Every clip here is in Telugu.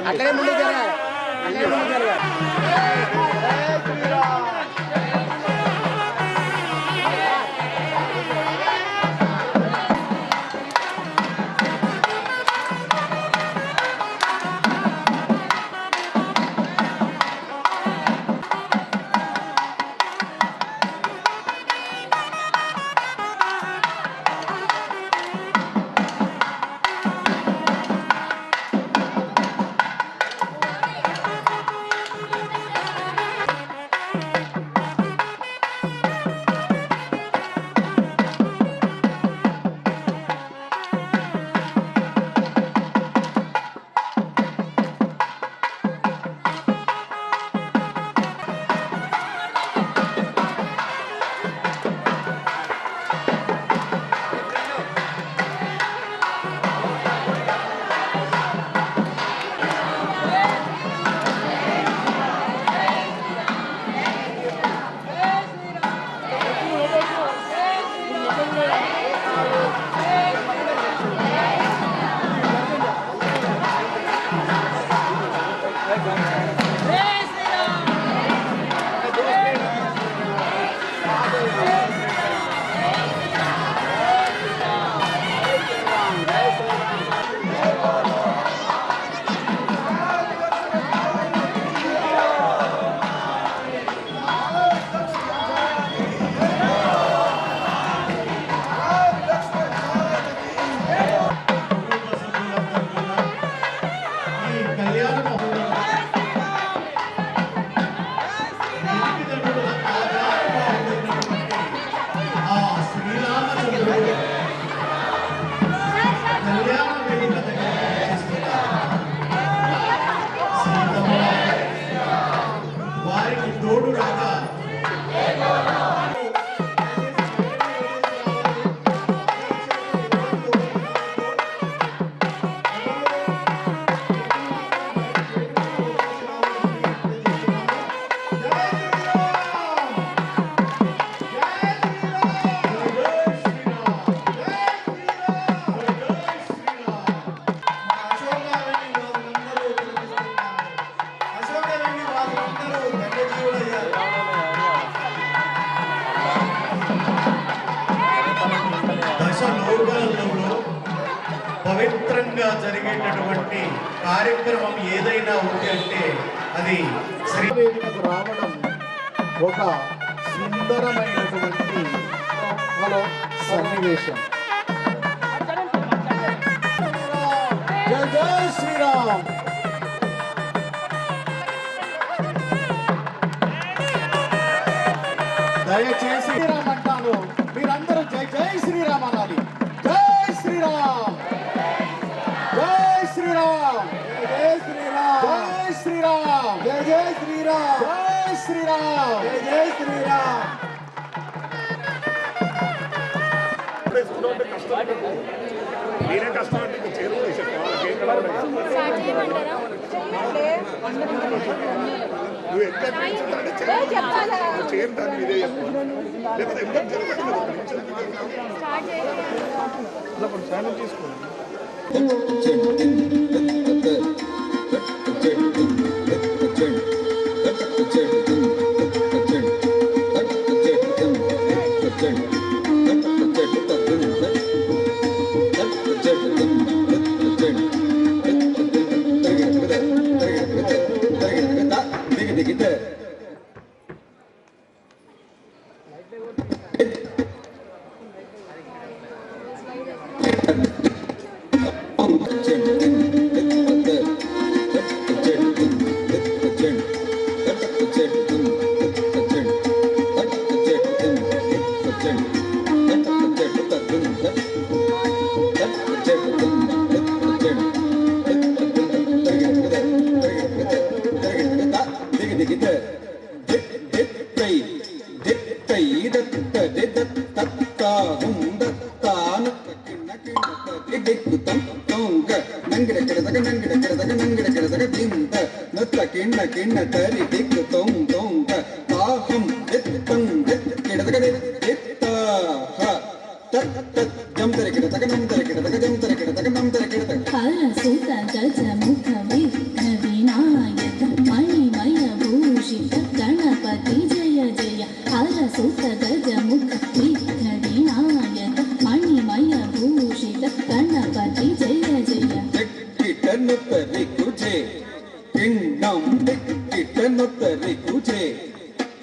అట్లనే ముందుకు జరగాలి, అట్లనే ముందుకు జరగాలి. పవిత్రంగా జరిగేటటువంటి కార్యక్రమం ఏదైనా ఉంది అంటే అది శ్రీవేదికకు రావడం ఒక సుందరమైనటువంటి సన్నివేశం. జై జై శ్రీరామ్. దయచేసి శ్రీరామ్ అంటాను, మీరందరూ జై జై శ్రీరామ్ అనాలి. జై శ్రీరామ్, జై శ్రీరామ్, జై శ్రీరామ్, జై శ్రీరామ్, జై జై శ్రీరామ్, జై శ్రీరామ్, జై జై శ్రీరామ్. మీరే కష్టం అంటే చేరుకునే నువ్వు ఎక్కడ చేరుతాను మీరే లేకపోతే ఎంత జరుగుతుంది తీసుకోండి. Kalas सुत गजमुख विघ्न विनायक मणिमय भूषित गणपति जय जय हर सुत गजमुख विघ्न विनायक मणिमय भूषित गणपति जय जय टिकटनुतरि कुजे किन्नं टिकटनुतरि कुजे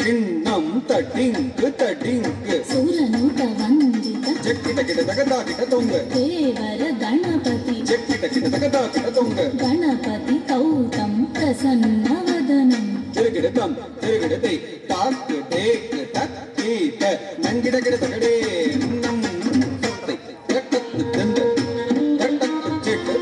किन्नं तटिंक तटिंक सुरनुत वंदित जक्किटकिट तगदाकिट तोंग देवर गणपति जक्किटकिट तगदाकिट तोंग गणपति कौतं प्रसन्नवदनं तिरुगिडतं तिरुगिडते ताक टेक तक कीट नंगिडगिड तगडे नं सत्ते तक्कत दंड तक्कत चिट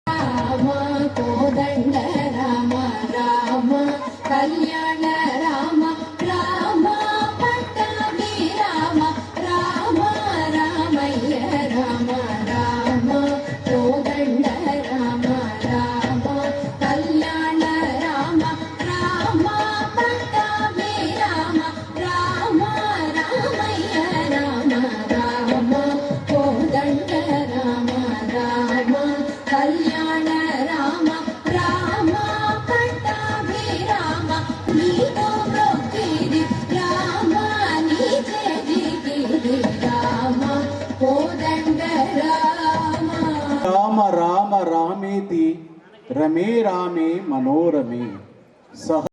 राम कोदंड राम राम कल्याण राम राम पट्टाभि राम राम रामय्य राम राम कोदंड राम राम कल्याण राम राम पट्टाभि राम राम रामय्य राम राम कोदंड राम राम कल्याण राम राम पट्टाभि राम नीतो ब्रोकिदि राम नीचे जिगिदि राम कोदंड राम రామ రామ రామేతి రమే రామే మనోరమే సహ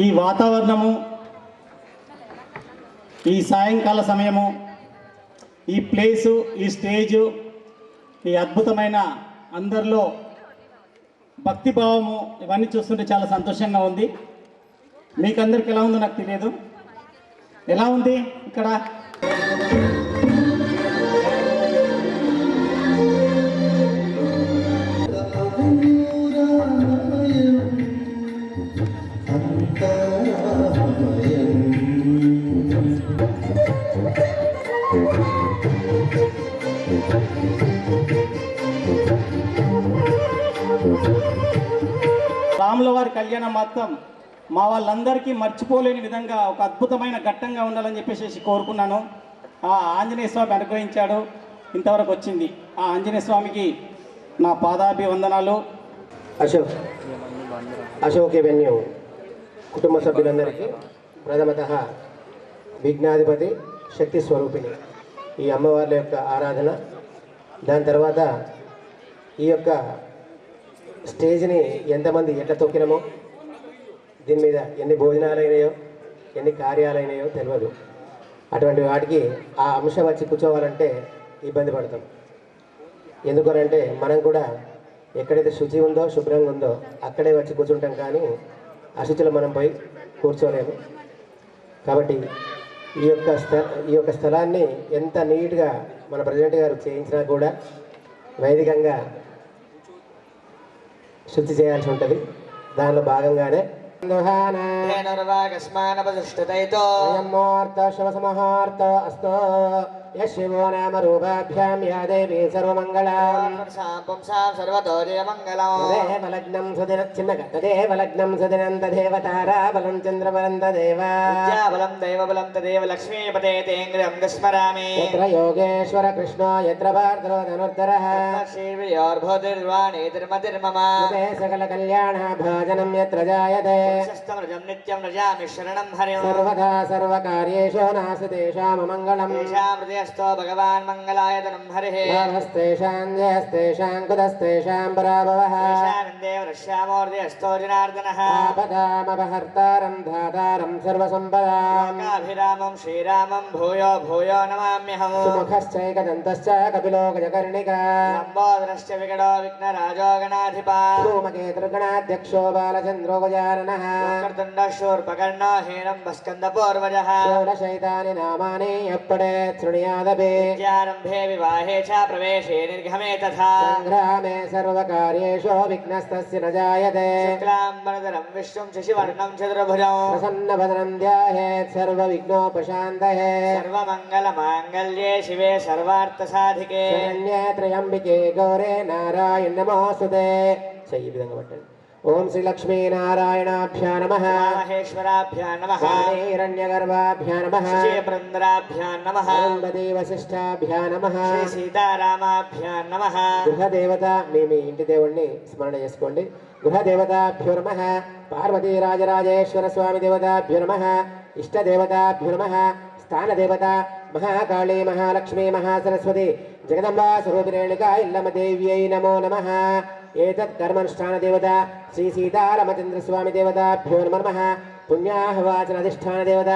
ఈ వాతావరణము, ఈ సాయంకాల సమయము, ఈ ప్లేసు, ఈ స్టేజు, ఈ అద్భుతమైన అందరిలో భక్తిభావము ఇవన్నీ చూస్తుంటే చాలా సంతోషంగా ఉంది. మీకందరికి ఎలా ఉందో నాకు తెలియదు. ఎలా ఉంది ఇక్కడ? రాముల వారి కళ్యాణం మాత్రం మా వాళ్ళందరికీ మర్చిపోలేని విధంగా ఒక అద్భుతమైన ఘట్టంగా ఉండాలని చెప్పేసి కోరుకున్నాను. ఆ ఆంజనేయ స్వామి అనుగ్రహించాడు, ఇంతవరకు వచ్చింది. ఆ ఆంజనేయ స్వామికి నా పాదాభివందనాలు. అశోక్ ఎవెన్యూ కుటుంబ సభ్యులందరికీ ప్రథమతః విఘ్నాధిపతి శక్తి స్వరూపిణి ఈ అమ్మవార్ల యొక్క ఆరాధన, దాని తర్వాత ఈ యొక్క స్టేజ్ని ఎంతమంది ఎట్లా తొక్కినామో, దీని మీద ఎన్ని భోజనాలు అయినాయో, ఎన్ని కార్యాలు అయినాయో తెలియదు. అటువంటి వాటికి ఆ అంశం వచ్చి కూర్చోవాలంటే ఇబ్బంది పడతాం. ఎందుకనంటే మనం కూడా ఎక్కడైతే శుచి ఉందో, శుభ్రంగా ఉందో అక్కడే వచ్చి కూర్చుంటాం, కానీ అశుచిలో మనం పోయి కూర్చోలేము. కాబట్టి ఈ యొక్క స్థలాన్ని ఎంత నీట్గా మన ప్రెసిడెంట్ గారు చేయించినా కూడా వైదికంగా శుద్ధి చేయాల్సి ఉంటుంది. దానిలో భాగంగానే శివసమహార్త అస్తో యశివో నామ రూపాభ్యాం యా దేవీ సర్వమంగళం లగ్నం సుదిన చిన్నగా తదేవ లగ్నం సుదినం తదేవ తారాబలం చంద్రబలం తదేవ దైవబలం తదేవ లక్ష్మీపతే తేంగ్రం స్మరామి. యత్ర యోగేశ్వర కృష్ణో యత్ర భార్గవో ధనుర్ధరః సకల కళ్యాణ భాజనం యత్ర జాయతే నిత్యం రజామి శరణం హరిం. సర్వదా సర్వకార్యేషు నాస్తి తేషాం మంగళం. హృదయస్థో భగవాన్ మంగళాయతనం హరిః. లాభస్తేషాం జయస్తేషాం కుతస్తేషాం పరాభవః. శ్యామో హృదయస్థో జనార్దనః. ఆపదామపహర్తారం ధాతారం సర్వసంపదాం. లోకాభిరామం శ్రీరామం భూయో భూయో నమామ్యహం. సుముఖశ్చైకదంతశ్చ కపిలో గజకర్ణికా. లంబోదరశ్చ వికటో విఘ్నరాజో గణాధిపా. ధూమకేతుర్గణాధ్యక్షో బాలచంద్రో గజాననః. శూర్పకర్ణో హేరంబ స్కందపూర్వజః. షోడశైతాని నామాని ఎప్పుడే శృణుయాదపి. విద్యారంభే వివాహే చ ప్రవేశే నిర్గమే తథా. సంగ్రామే సర్వకార్యేషు విఘ్నస్తస్య న జాయతే. శుక్లాంబరధరం విష్ణుం శశివర్ణం చతుర్భుజం. ప్రసన్నవదనం ధ్యాయేత్ సర్వవిఘ్నోపశాంతయే. సర్వమంగళమాంగళ్యే శివే సర్వార్థసాధికే. శరణ్యే త్రయంబికే గౌరే నారాయణ నమోస్తుతే. ఈ విధంగా పట్టండి. ఓం శ్రీ లక్ష్మీనారాయణాభ్యా నమః. మహేశ్వరాభ్యా నమః. హిరణ్యగర్భాభ్యా నమః. బృందరాభ్యా నమః. అరుంధతీ వశిష్ఠాభ్యా నమః. శ్రీ సీతారామాభ్యా నమః. గృహదేవత మీ ఇంటి దేవుణ్ణి స్మరణ చేసుకోండి. గృహదేవతాభ్యో నమః. పార్వతీరాజరాజేశ్వర స్వామి దేవతాభ్యో నమః. ఇష్టదేవతాభ్యో నమః. స్థానదేవత మహాకాళీ మహాలక్ష్మీ మహాసరస్వతి జగదంబా స్వరూపిరేణుకా ఇల్లమదేవ్యై నమో నమః. ఏతత్ కర్మనుష్ఠానదేవత శ్రీ సీతారామచంద్రస్వామి దేవతాభ్యో నమః. పుణ్యాహవాచనాధిష్టాన దేవత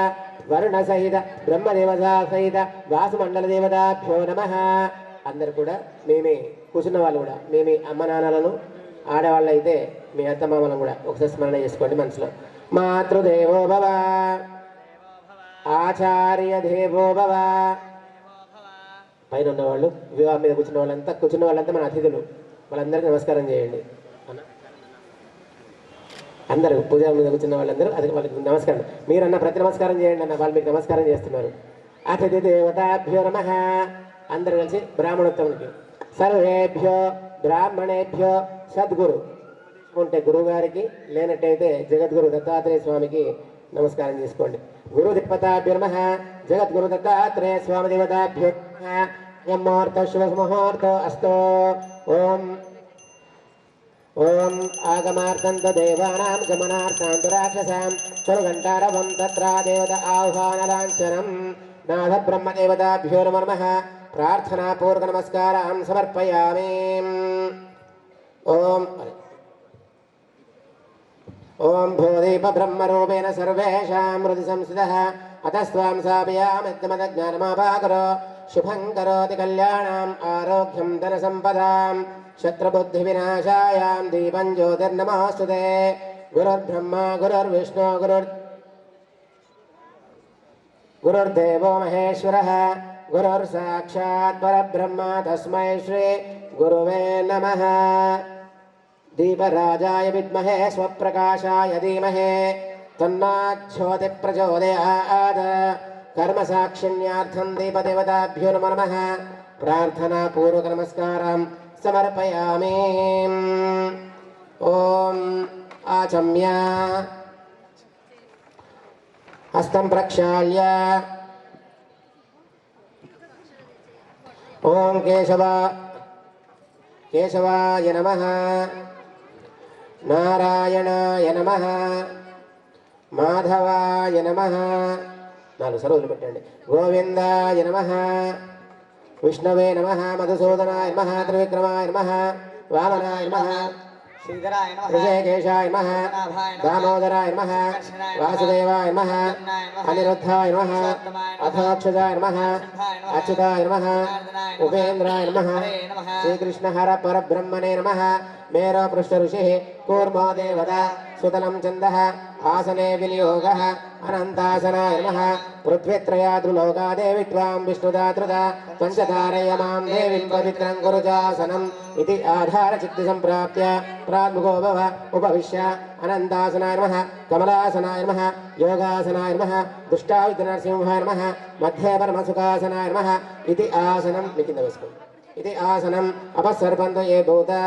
వరుణసహిత బ్రహ్మదేవత సహిత వాసుమండల దేవతాభ్యో నమః. అందరు కూడా మేమే కూర్చున్న వాళ్ళు కూడా మేమే అమ్మ నాన్నలను, ఆడవాళ్ళు అయితే మీ అత్తమామలను కూడా ఒకసారి స్మరణ చేసుకోండి మనసులో. మాతృదేవో భవ, ఆచార్య దేవో భవ. పైన ఉన్నవాళ్ళు, వివాహం మీద కూర్చున్న వాళ్ళంతా మన అతిథులు, వాళ్ళందరికీ నమస్కారం చేయండి. అందరూ పూజ మీద కూర్చున్న వాళ్ళందరూ అది వాళ్ళకి నమస్కారం. మీరన్న ప్రతి నమస్కారం చేయండి అన్న, వాళ్ళు మీకు నమస్కారం చేస్తున్నారు. అతిథి దేవతాభ్యో నమః. అందరూ కలిసి బ్రాహ్మణోత్తమునికి. సర్వేభ్యో బ్రాహ్మణేభ్యో సద్గురు ఉంటే గురువు గారికి, లేనట్టయితే జగద్గురు దత్తాత్రేయ స్వామికి నమస్కారం చేసుకోండి. గురు దిక్పతాభ్యో నమః. జగద్గురు దత్తాత్రేయ స్వామి దేవతాభ్యో నమః. ముహూర్త శుభ ముహూర్త అస్తో. ఓం ఆగమార్థంత దేవానాం గమనార్థాంత రాక్షసాం చరుగంటారవం తత్ర దేవత ఆహ్వానలాంఛనం. నాథ బ్రహ్మదేవతాభ్యో నమః. ప్రార్థనాపూర్వక నమస్కారం సమర్పయామి. ఓం ఓం భూదీప బ్రహ్మరూపేణ సర్వేషాం హృది సంస్థితః అతస్వాం స్థాపయామిత్యమదజ్ఞానమాపాకరో శుభం కరోతి కళ్యాణం ఆరోగ్యం ధన సంపదాం శత్రుబుద్ధి వినాశాయాం దీపం జ్యోతిర్నమోస్తుతే గురుర్బ్రహ్మ గురుర్విష్ణు గురుర్దేవో మహేశ్వరః గురుర్సాక్షాత్ పరబ్రహ్మ తస్మై శ్రీ గురువే నమః దీపరాజాయ విద్మహే స్వప్రకాశాయ ధీమహి తన్నో ప్రచోదయాత్ కర్మసాక్షిణ్యార్థం దీపదేవతాభ్యో నమో నమః ప్రార్థనాపూర్వక నమస్కారం సమర్పయామి. ఓం ఆచమ్య హస్తం ప్రక్షాళ్య ఓం కేశవాయ నమః నారాయణాయ నమః మాధవాయ నమః 4 సరువులు పెట్టండి. గోవిందాయ నమః విష్ణవే నమః మధుసూదనాయ నమః త్రివిక్రమాయ నమః వామనాయ నమః శ్రీధరాయ నమః ఋషికేశాయ నమః దామోదరాయ నమః వాసుదేవాయ నమః అనిరుద్ధాయ నమః అథోక్షజాయ నమః అచ్యుతాయ నమః ఉపేంద్రాయ నమః శ్రీకృష్ణ హర పరబ్రహ్మణే నమః మేరో పృష్ఠ ఋషి కూర్మో దేవత సుతలం చందః ఆసనే వినియోగః అనంతాసనాయ నమః పృథ్వీత్రయాద్రులోకా దేవి త్వాం విష్ణుదాతృత పంచధారయమాం దేవీం పవిత్రం కురుజాసనం ఇది ఆధార చిత్తి సంప్రాప్య ప్రాద్ముఖో భవ ఉపవిశ్య అనంతాసనాయ నమః కమలాసనాయ నమః యోగాసనాయ నమః దుష్టాయుధనరసింహాయ నమః మధ్యే పరమసుఖాసనాయ నమః ఇది ఆసనం మీ కింద వేసుకోండి. ఇది ఆసనం అపసర్పంతో ఏ భూతా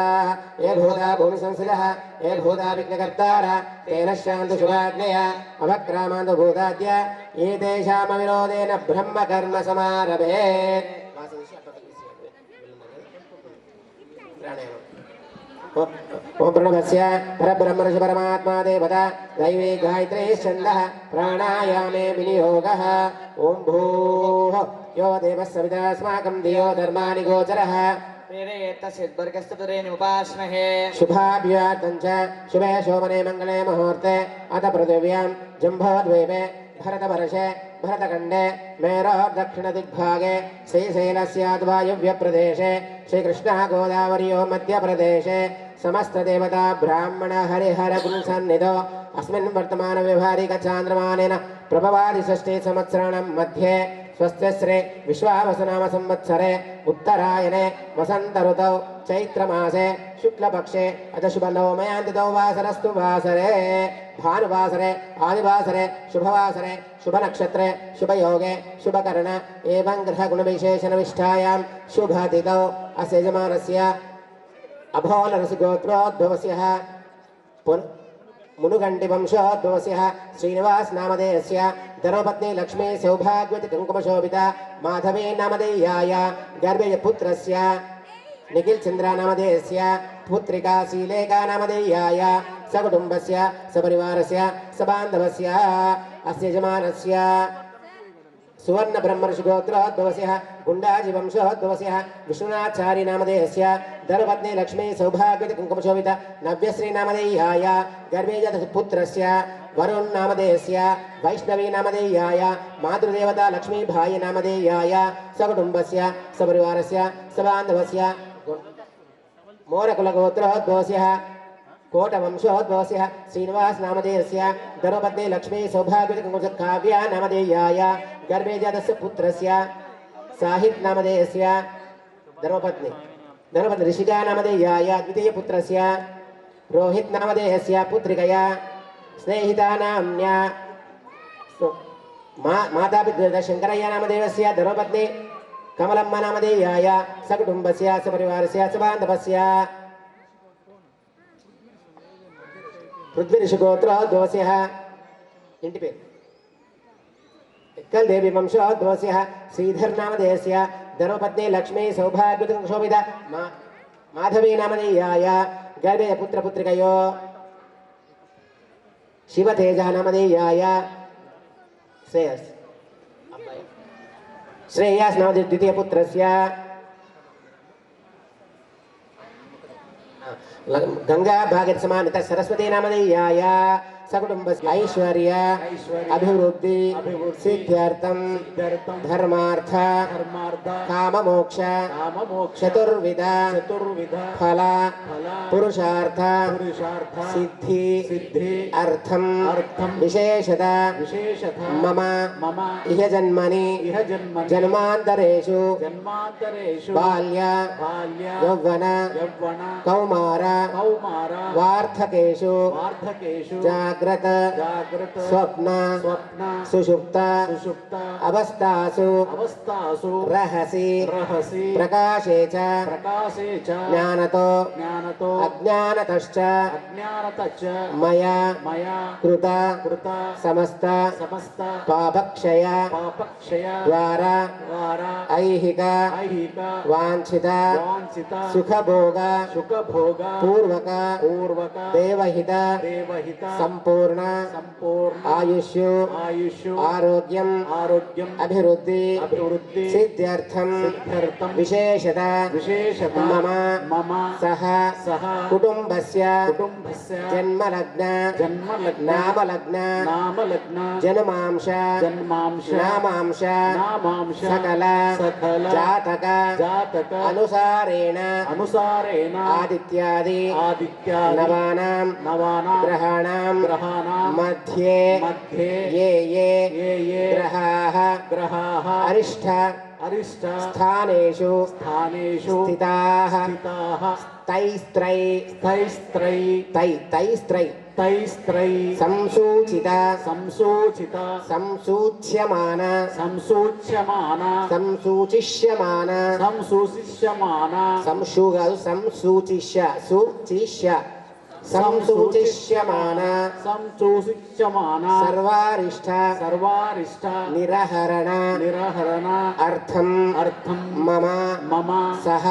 భూమి సంస్థితః ఏ భూతా విఘ్నకర్తార తేన శాంతు శుభాజ్ఞయ అవక్రామాంతు భూతాద్య ఏతేషామ విరోధేన బ్రహ్మ కర్మ సమారభే. ఓం ప్రణవస్య పరబ్రహ్మర్షి పరమాత్మా దేవత దైవీ గాయత్రీ ఛందః ప్రాణాయామే వినియోగః. ఓం భూః యో దేవः సవితాస్మాకం ధియో ధర్మాని గోచరः ఉపాస్మహే శుభాభ్యార్థం చ శుభే శోభనే మంగళే ముహూర్తే అత పృథివ్యాం జంబోద్వీపే భరతవర్షే భరతఖండే మేరో దక్షిణ దిగ్భాగే శ్రీశైలస్యాద్వాయువ్యప్రదేశే శ్రీకృష్ణः గోదావరియో మధ్యప్రదేశే సమస్తదేవతా బ్రాహ్మణ హరిహర గురుసన్నిధో అస్మిన్ వర్తమాన వ్యవహారిక చాంద్రమానేన ప్రభవాది షష్ఠీ సంవత్సరాణం మధ్యే స్వస్తిశ్రీ విశ్వావసునామ సంవత్సరే ఉత్తరాయణే వసంత ఋతౌ చైత్రమాసే శుక్లపక్షే అదశుభనవమయాంతితో వాసరస్తు వాసరే భానువాసరే ఆదివాసరే శుభవాసరే శుభనక్షత్రే శుభయోగే శుభకరణ ఏవం గ్రహగుణవిశేషణవిష్టాయాం శుభతిథౌ అస్య యజమానస్య అభోలరసగోత్రోద్భవస్య మునుగంటి వంశోద్భవస్య శ్రీనివాస్ నామధేయస్య ధర్మపత్ని లక్ష్మీ సౌభాగ్యవతి కుంకుమశోభిత మాధవీ నామధేయాయ గర్భేయ పుత్రస్య నిఖిల్ చంద్ర నామధేయస్య పుత్రికా శ్రీలేఖా నామధేయాయ సకుటుంబస్య సపరివారస్య సబాంధవస్య అస్య యజమానస్య సువర్ణ బ్రహ్మర్షి గోత్రోద్భవస్య గుండాజి వంశోద్భవస్య విష్ణునాచారి నామధేయస్య ధర్మపత్ని లక్ష్మీ సౌభాగ్యవతి కుంకుమశోభిత నవ్యశ్రీ నామధేయాయ గర్భేజ పుత్రస్య వరుణ్ నామధేయస్య వైష్ణవీ నామధేయాయ మాతృదేవత లక్ష్మీభాయి నామధేయాయ సకుటుంబస్య సపరివారస్య సబాంధవస్య మోరకుల గోత్రోద్భవస్య కోటవంశోద్భవస్య శ్రీనివాస్ నామధేయస్య ధర్మపత్ని లక్ష్మీ సౌభాగ్యవతి కుంకుమ కావ్య నామధేయాయ గర్భే జాతస్య పుత్రస్య సాహిత్ నామధేయస్య ధర్మపత్ని ऋषिका नामधेयाय द्वितीय पुत्रस्य रोहित नामधेयस्य पुत्रिकया स्नेहिता नाम्न्या माता शंकरय्य नामधेयस्य धर्मपत्नी कमलम्मा नामधेयाय सकुटुम्बस्य सपरिवारस्य सबान्धवस्य पृथ्वीऋषिगोत्रोद्भवस्य इंटि पेरु कल देवी वंशोद्भवस्य श्रीधर नामधेयस्य धर्मपत्नी लक्ष्मी सौभाग्यवती शोभिता माधवी नामधेयाय गर्भे पुत्र पुत्रिकयो शिवतेजा नामधेयाय श्रेयस श्रेयस नामधेय द्वितीय पुत्रस्य गंगा भागीरथ समानित सरस्वती नामधेयाय सकुटुंब ऐश्वर्य अभिवृद्धि सिद्ध्यर्थम धर्मार्थ काम मोक्ष चतुर्विध फल पुरुषार्थ सिद्धि अर्थम विशेषत मम इह जन्मनि जन्मांतरेषु बाल्य यौवन कौमार वार्धकेषु जाग्रत स्वप्न सुषुप्त अवस्थासु रहसि प्रकाशे च ज्ञानतो अज्ञानतश्च मया कृत समस्त पापक्षय द्वारा ऐहिक वांछित सुखभोग पूर्वक देवहित संपूर्ण आयुष्यु आरोग्यम अभिवृद्धि सिद्ध्यर्थम विशेषत मम सह कुटुंबस्य जन्मलग्न नामलग्न जन्मांश नामांश सकल जातक अनुसारेण आदित्यादि नवानां ग्रहाणां मध्ये ये ग्रहाः अरिष्ट स्थानेषु स्थिताः तैस्त्रै संसूचित संसूच्यमान संसूचिष्यमान सर्वारिष्ठ निरहरण अर्थम मम सह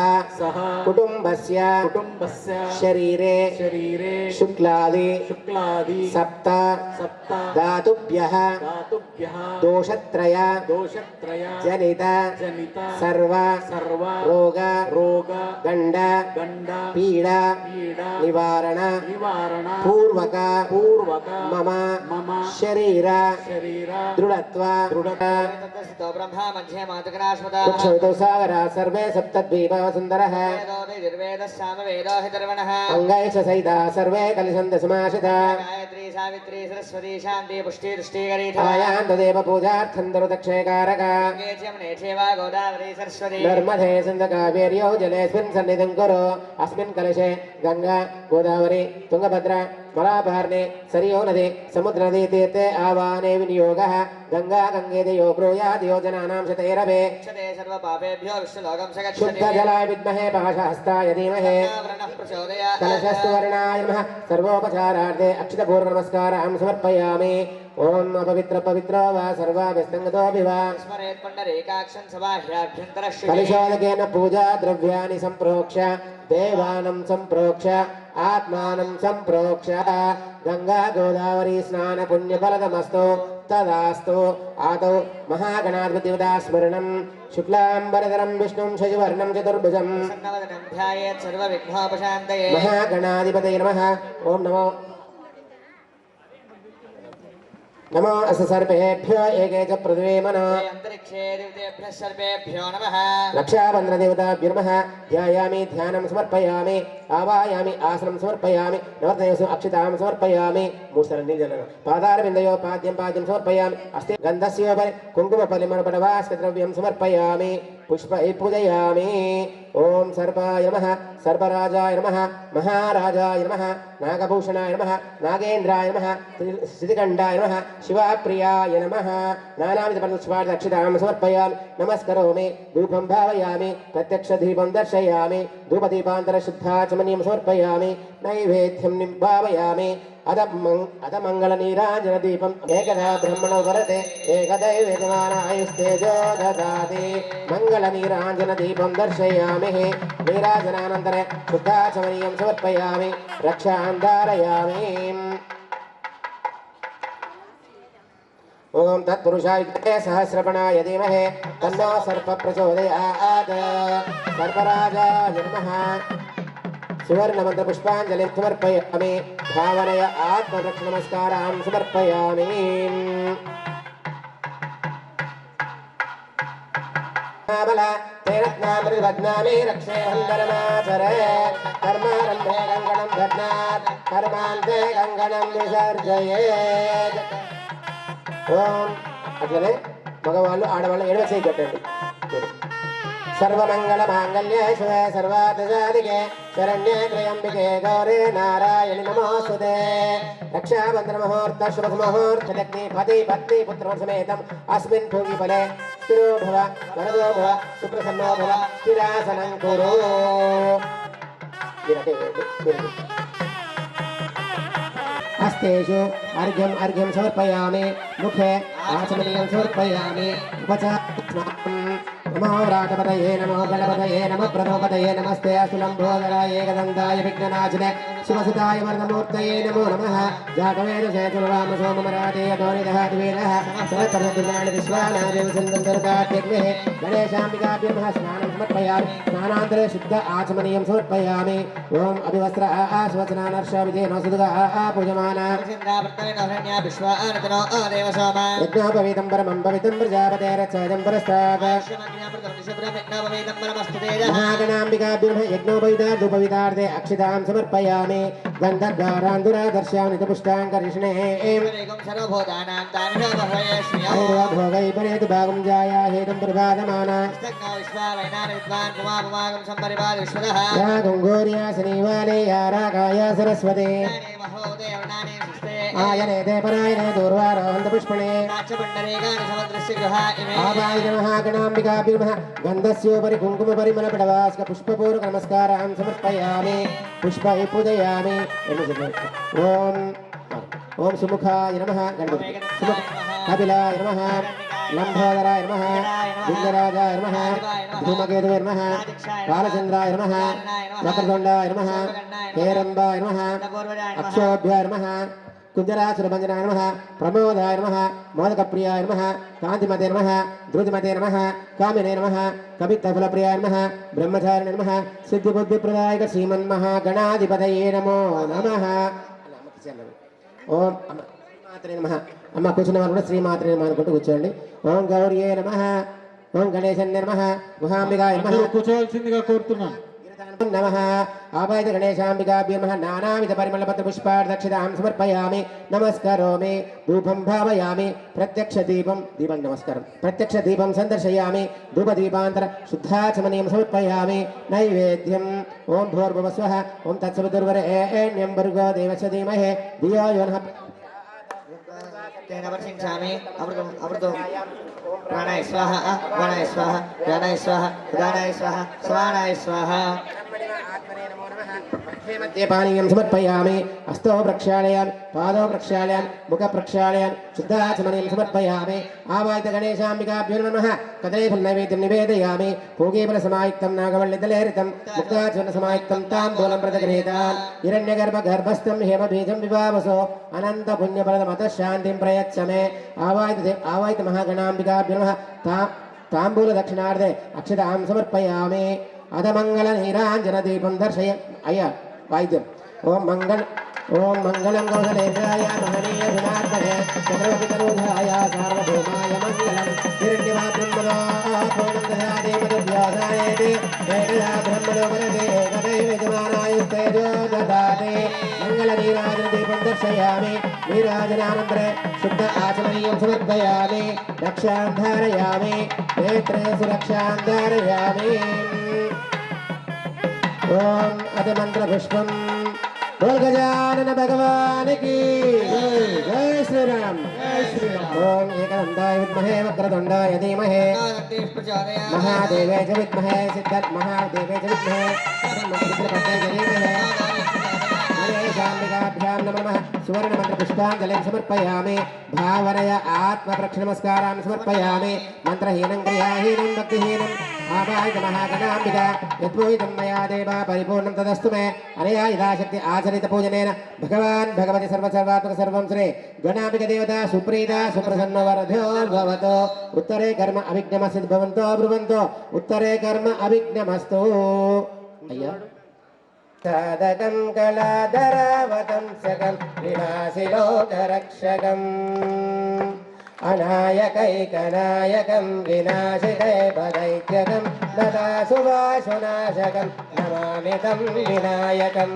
कुटुंबस्य शरीरे शुक्लादि सप्त धातुभ्यः दोषत्रय जनित सर्व रोग गंड पीड़ा निवारण पूर्वक मम शरीर दृढत्व ततो ब्रह्मा मध्ये मातुकराश्मतः कुक्षितो सागरा सर्वे सप्तद्वीपः सुन्दरः निर्वेदः सामवेदो हि दर्वणः अङ्गैश्च सहिता सर्वे कलिशन्त समाशिता गायत्री सावित्री सरस्वती शान्ति पुष्टि दृष्टिकरीता आयान्तदेव पूजार्थं दरुदक्षयकारक वा गोदावरी सरस्वती नर्मदे सिन्धुकावेर्यो जलेऽस्मिन् सन्निधिं कुरु अस्मिन् कलशे गंगा गोदावरी तुंगभद्रा मलाबार्णे सरयो नदी समुद्र नदी तीर्थे आवाहने विनियोगः गंगा गंगेदयो ब्रूयात् योजनानां शतैरवे क्षते सर्वपापेभ्यो विष्णुलोकं स गच्छति शुद्धजलाय विद्महे पाशहस्ताय धीमहि वर्णः प्रचोदयात् कलशस्तु वर्णाय नमः सर्वोपचारार्थे अक्षतपूर्वनमस्कारां समर्पयामि ओम अपवित्र पवित्र वा सर्वाभ्यस्तंगतोऽपि वा स्मरेत् पुण्डरीकाक्षं सबाह्याभ्यन्तरश्रुतिः कलशोदकेन पूजा द्रव्याणि सम्प्रोक्ष्य देवानं सम्प्रोक्ष्य आत्मानं सम्प्रोक्ष्य गंगा गोदावरी स्नान पुण्यफलदमस्तु तदास्तु आदौ महागणाधिपतिवदा स्मरणं शुक्लांबरधरं विष्णुं शशिवर्णं चतुर्भुजं सन्नवदनं ध्यायेत् सर्वविघ्नोपशान्तये महागणाधिपतये नमः ओम नमो नमो अस सर्पेभ्यो एके च पृथिवे मनो अंतरिक्षे देवतेभ्यः सर्वेभ्यो नमः रक्षाबन्धनदेवताभ्यो नमः ध्यायामि ध्यानं समर्पयामि आवायामि आसनं समर्पयामि नवरत्नयोः अक्षतां समर्पयामि मूर्धन्यजलं पादारविन्दयो पाद्यं समर्पयामि अस्ति गन्धस्योपरि कुङ्कुमपरिमलपटवास्कद्रव्यं समर्पयामि पुष्पैः पूजयामि ओम सर्पाय नमः सर्पराजाय नमः महाराजाय नमः नागभूषणाय नमः नागेन्द्राय नमः श्रीकण्ठाय नमः शिवाप्रियाय नमः नानाविधपुष्पार्थक्षतां समर्पयामि नमस्करोमि धूपं भावयामि प्रत्यक्षदीपं दर्शयामि धूपदीपान्तरशुद्धाचमनीयं समर्पयामि नैवेद्यं निभावयामि अधमङ्गलनीराजनदीपम् एकदा ब्रह्मणो वरते एकदैवेदमानायुस्तेजो ददाति मङ्गलनीराजनदीपं दर्शयामि नीराजनानन्तरे शुद्धाचमनीयं समर्पयामि रक्षां धारयामि ओम तत्पुरुषाय सहस्रपणाय धीमहि तन्नो सर्प प्रचोदयात् सर्पराजाय नमः सुवर्णमन्त्रपुष्पाञ्जलिं समर्पयामि भावनया आत्मरक्षनमस्कारान् समर्पयामि तेरत्नामृतवद्नामि रक्षे वन्दरमाचरे कर्मारम्भे कङ्कणं दध्नात् कर्मान्ते कङ्कणं विसर्जयेत् ఓం అట్లనే మగవాళ్ళు ఆడవాళ్ళు ఎడవ చేయి కట్టండి సర్వమంగళ మాంగళ్యే శివే సర్వార్థసాధికే శరణ్యే త్రయంబికే గౌరీ నారాయణి నమోస్తుతే రక్షాబంధన ముహూర్త శుభ ముహూర్త లగ్ని పతి పత్ని పుత్ర సమేతం అస్మిన్ భూమి ఫలే స్థిరో భవ వరదో భవ సుప్రసన్నో భవ స్థిరాసనం కురు हस्तेषु अर्घ्यम् अर्घ्यं समर्पयामि मुखे आचमनीयं समर्पयामि नमो राजपतये नमो गणपतये नमो प्रभोपतये नमस्ते अस्तुलम्बोदराय एकदन्ताय विघ्ननाशिने शिवसुताय वरदमूर्तये नमो नमः जातवेदसे तुलवामसोमराते अतोनिदः द्वेदः सहस्रदुर्गाणि विश्वानादेव सन्दन्तर्गात्यग्नेः गणेशाम्बिकाभ्यः स्नानं समर्पयामि स्नानान्तरे शुद्ध आचमनीयं समर्पयामि ॐ अभिवस्त्र आश्वचनानर्षविधेन सुदुगा पूजमाना यज्ञोपवीतं परमं पवित्रं प्रजापतेरच्छेदं परस्तात् महागणाम्बिकाभ्यः यज्ञोपवीतार्धोपवीतार्धे अक्षितां समर्पयामि गन्धद्वारान्दुरादर्श्यामि पुष्टाङ्कर्षणे भोगै परेतु भागं जाया हेतुं प्रभातमाना या गङ्गोर्या शनिवाले या रागाया सरस्वती आयने ते परायणे दूर्वारोहन्तपुष्पणे आवाय महागणाम्बिकाभ्यः गन्धस्योपरि कुङ्कुमपरिमलपटवास्क पुष्पपूर्वक नमस्कारान् समर्पयामि पुष्पै पूजयामि ओम सुमुखाय नमः गणपति कपिलाय नमः लंबोदराय नमः लिंगराजाय नमः धूमकेतवे नमः बालचंद्राय नमः वक्रतुंडाय नमः हेरंबाय नमः अक्षोभ्याय नमः कुंजरासुरभंजनाय नमः प्रमोदाय नमः मोदकप्रियाय नमः कांतिमते नमः द्रुतिमते नमः कामिने नमः कवित्तफलप्रियाय नमः ब्रह्मचारिणे नमः सिद्धिबुद्धिप्रदायक श्रीमन्महागणाधिपतये नमो नमः ओम శ్రీమాత్రే నమః అమ్మ కూర్చున్న వాళ్ళు కూడా శ్రీమాత్రే నమః అనుకుంటూ కూర్చోండి ఓం గౌరియే నమః ఓం గణేశాయ నమః మహాంబికాయ నమః కూర్చోవాల్సిందిగా కోరుతున్నాను नमः आवाहित गणेशाम्बिकाभ्यो नमः नानाविध परिमलपत्र पुष्पार्धक्षतां समर्पयामि नमस्करोमि धूपं भावयामि प्रत्यक्ष दीपं नमस्कारं प्रत्यक्ष दीपं सन्दर्शयामि धूपदीपान्तर शुद्धाचमनीयं समर्पयामि नैवेद्यं ओं भूर्भुवस्वः ओं तत्सवितुर्वरेण्यं भर्गो देवस्य धीमहि धियो यो नः प्राणाय स्वाहा प्राणाय स्वाहा प्राणाय स्वाहा उदानाय स्वाहा स्वानाय स्वाहा मध्ये पानीयं समर्पयामि हस्तौ प्रक्षालयामि पादौ प्रक्षालयामि मुख प्रक्षालयामि शुद्धाचमनीयं समर्पयामि आवाहित गणेशाम्बिकाभ्यो नमः कदलीफलनैवेद्यं निवेदयामि पूगीफलसमायुक्तं नागवल्लिदलेरितं मुक्ताचूर्णसमायुक्तं ताम्बूलं प्रदगृहीतान् हिरण्यगर्भगर्भस्थं हेमबीजं विभावसो अनन्तपुण्यफलदमतः शान्तिं प्रयच्छ मे आवाहित महागणाम्बिकाभ्यो नमः ताम्बूलदक्षिणार्धे अक्षतां समर्पयामि अधमङ्गलनीराञ्जनदीपं दर्शय अय्य वाद्यम् ओम मंगलम कौशलेन्द्राय महनीय गुणार्धने चक्रवर्तितनूधाय सार्वभौमाय मंगलम हिरण्यवा ब्रह्मणो पूर्णं ददाति मधुव्यासायेति एकदा ब्रह्मणो वरदे एकदैव यजमानाय तेजो ददाति मंगलनीराजनदीपं दर्शयामि नीराजनानन्तरे शुद्ध आचमनीयं समर्पयामि रक्षां धारयामि नेत्रे सुरक्षां धारयामि ओम अधमन्त्रपुष्पं बोल गजानन भगवान की जय श्री राम ओम एकदन्ताय विद्महे वक्रतुण्डाय धीमहि महादेवे च विद्महे सिद्धार्थ महादेवे च विद्महे गणेशाम्बिकाभ्यां नमः सुवर्णमन्त्रपुष्पाञ्जलिं समर्पयामि भावनया आत्मप्रक्षनमस्कारान् समर्पयामि मन्त्रहीनं क्रियाहीनं भक्तिहीनं आवाहित महागणाम्बिका यद्भूयितं मया देवा परिपूर्णं तदस्तु मे अनया यथाशक्ति आचरित पूजनेन भगवान् भगवति सर्वसर्वात्मक सर्वं श्री गणाम्बिका देवता सुप्रीता सुप्रसन्न वरदो भवतो उत्तरे कर्म अभिज्ञमस्तु भवन्तो ब्रुवन्तो उत्तरे कर्म अभिज्ञमस्तु अय्या సాధకం కళాధరావతం సకం వినాశిలోకరక్షకం అనాయకైకనాయకం వినాశికైపదైత్యకం తదా సుభాషునాశకం నమామి తం వినాయకం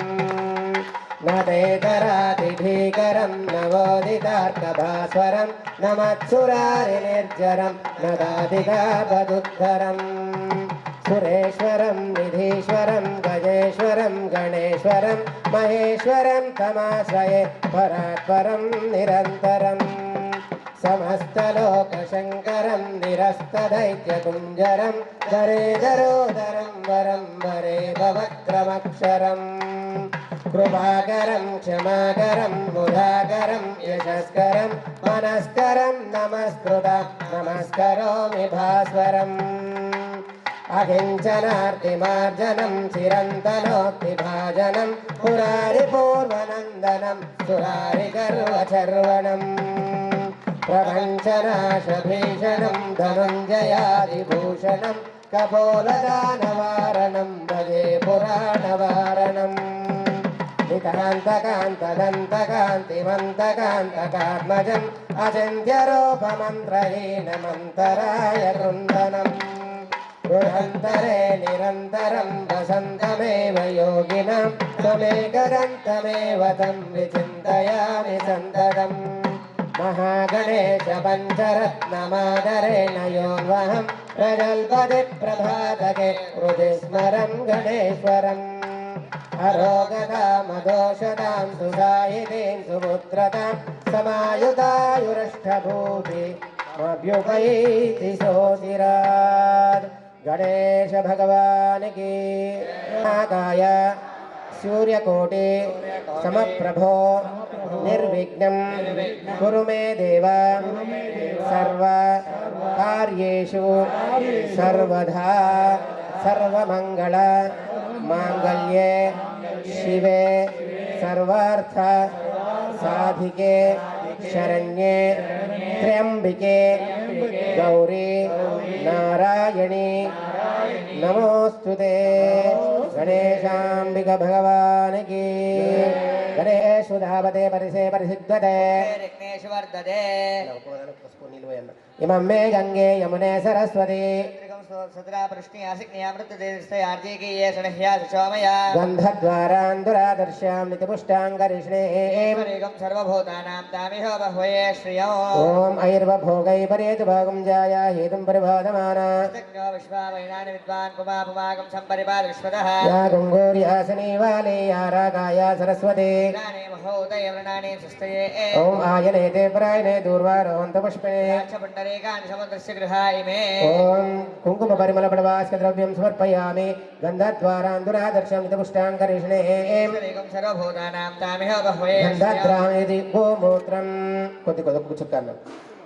నదేతరాతిభీకరం నవోదితార్కభాస్వరం నమత్సురారినిర్జరం నదాదికాపదుద్ధరం సురేశ్వరం నిధీశ్వరం గజేశ్వరం గణేశ్వరం మహేశ్వరం తమాశ్రయే పరాత్పరం నిరంతరం సమస్తలోకశంకరం నిరస్తదైత్యకుంజరం ధరేధరోదరం వరం వరే భవక్రమక్షరం కృపాకరం క్షమాకరం ముదాకరం యశస్కరం మనస్కరం నమస్కృత నమస్కరోమి భాస్వరం అహింసనార్తిమార్జనం చిరంతనోక్తిభాజనం పురారి పూర్వనందనం సురారి గర్వచర్వణం ప్రపంచనాశభీషణం ధనుంజయాదిభూషణం కపోలదానవారణం భజే పురాణవారణం నితాంతకాంతదంతకాంతిమంతకాంతకాత్మజం అచింత్యరూపమంత్రహీనమంతరాయ కృందనం గృహంతరే నిరంతరం వసంతమేవ యోగినాం త్వమేకదంతమేవ తం విచింతయామి సంతతం మహాగణేశ పంచరత్నమాదరేణ యోన్వహం ప్రజల్పది ప్రభాతకే హృది స్మరం గణేశ్వరం అరోగతామదోషతాం సుధాయితీం సుపుత్రతాం సమాయుతాయురష్టభూతి అభ్యుపైతి సోతిరాద్ గణేశ భగవానికి మహాకాయ సూర్యకోటి సమప్రభో నిర్విఘ్నం కురు మే దేవ సర్వ కార్యేషు సర్వదా సర్వమంగళ మాంగళ్యే శివే సర్వార్థ సాధికే శరణ్యే త్ర్యంబికే గౌరీ నారాయణి నమోస్తుతే గణేశాంబిక భగవానికి గణేశుధావతే పరిసే పరిసిద్ధతే ఇమం మే గంగే యమునే సరస్వతి గంధద్వారాందురాదర్శ్యాం నితిపుష్టాంగరిష్ణే ఓం ఐర్వభోగై పరేతు భాగం జాయా హేతుం పరిబాధమానా యా గంగోర్యాసనీ వాలి యా రాగాయా సరస్వతి ఓం ఆయనేతే ప్రాయనే దూర్వారోహంత పుష్పే ఓం కుంకుమ పరిమళ పడవాస్క ద్రవ్యం సమర్పయామి గంధద్వారాందురాదర్శం నితపుష్టాంకరిష్ణే గంధద్రామేది గోమూత్రం కొద్ది కొద్ది చుక్కన్న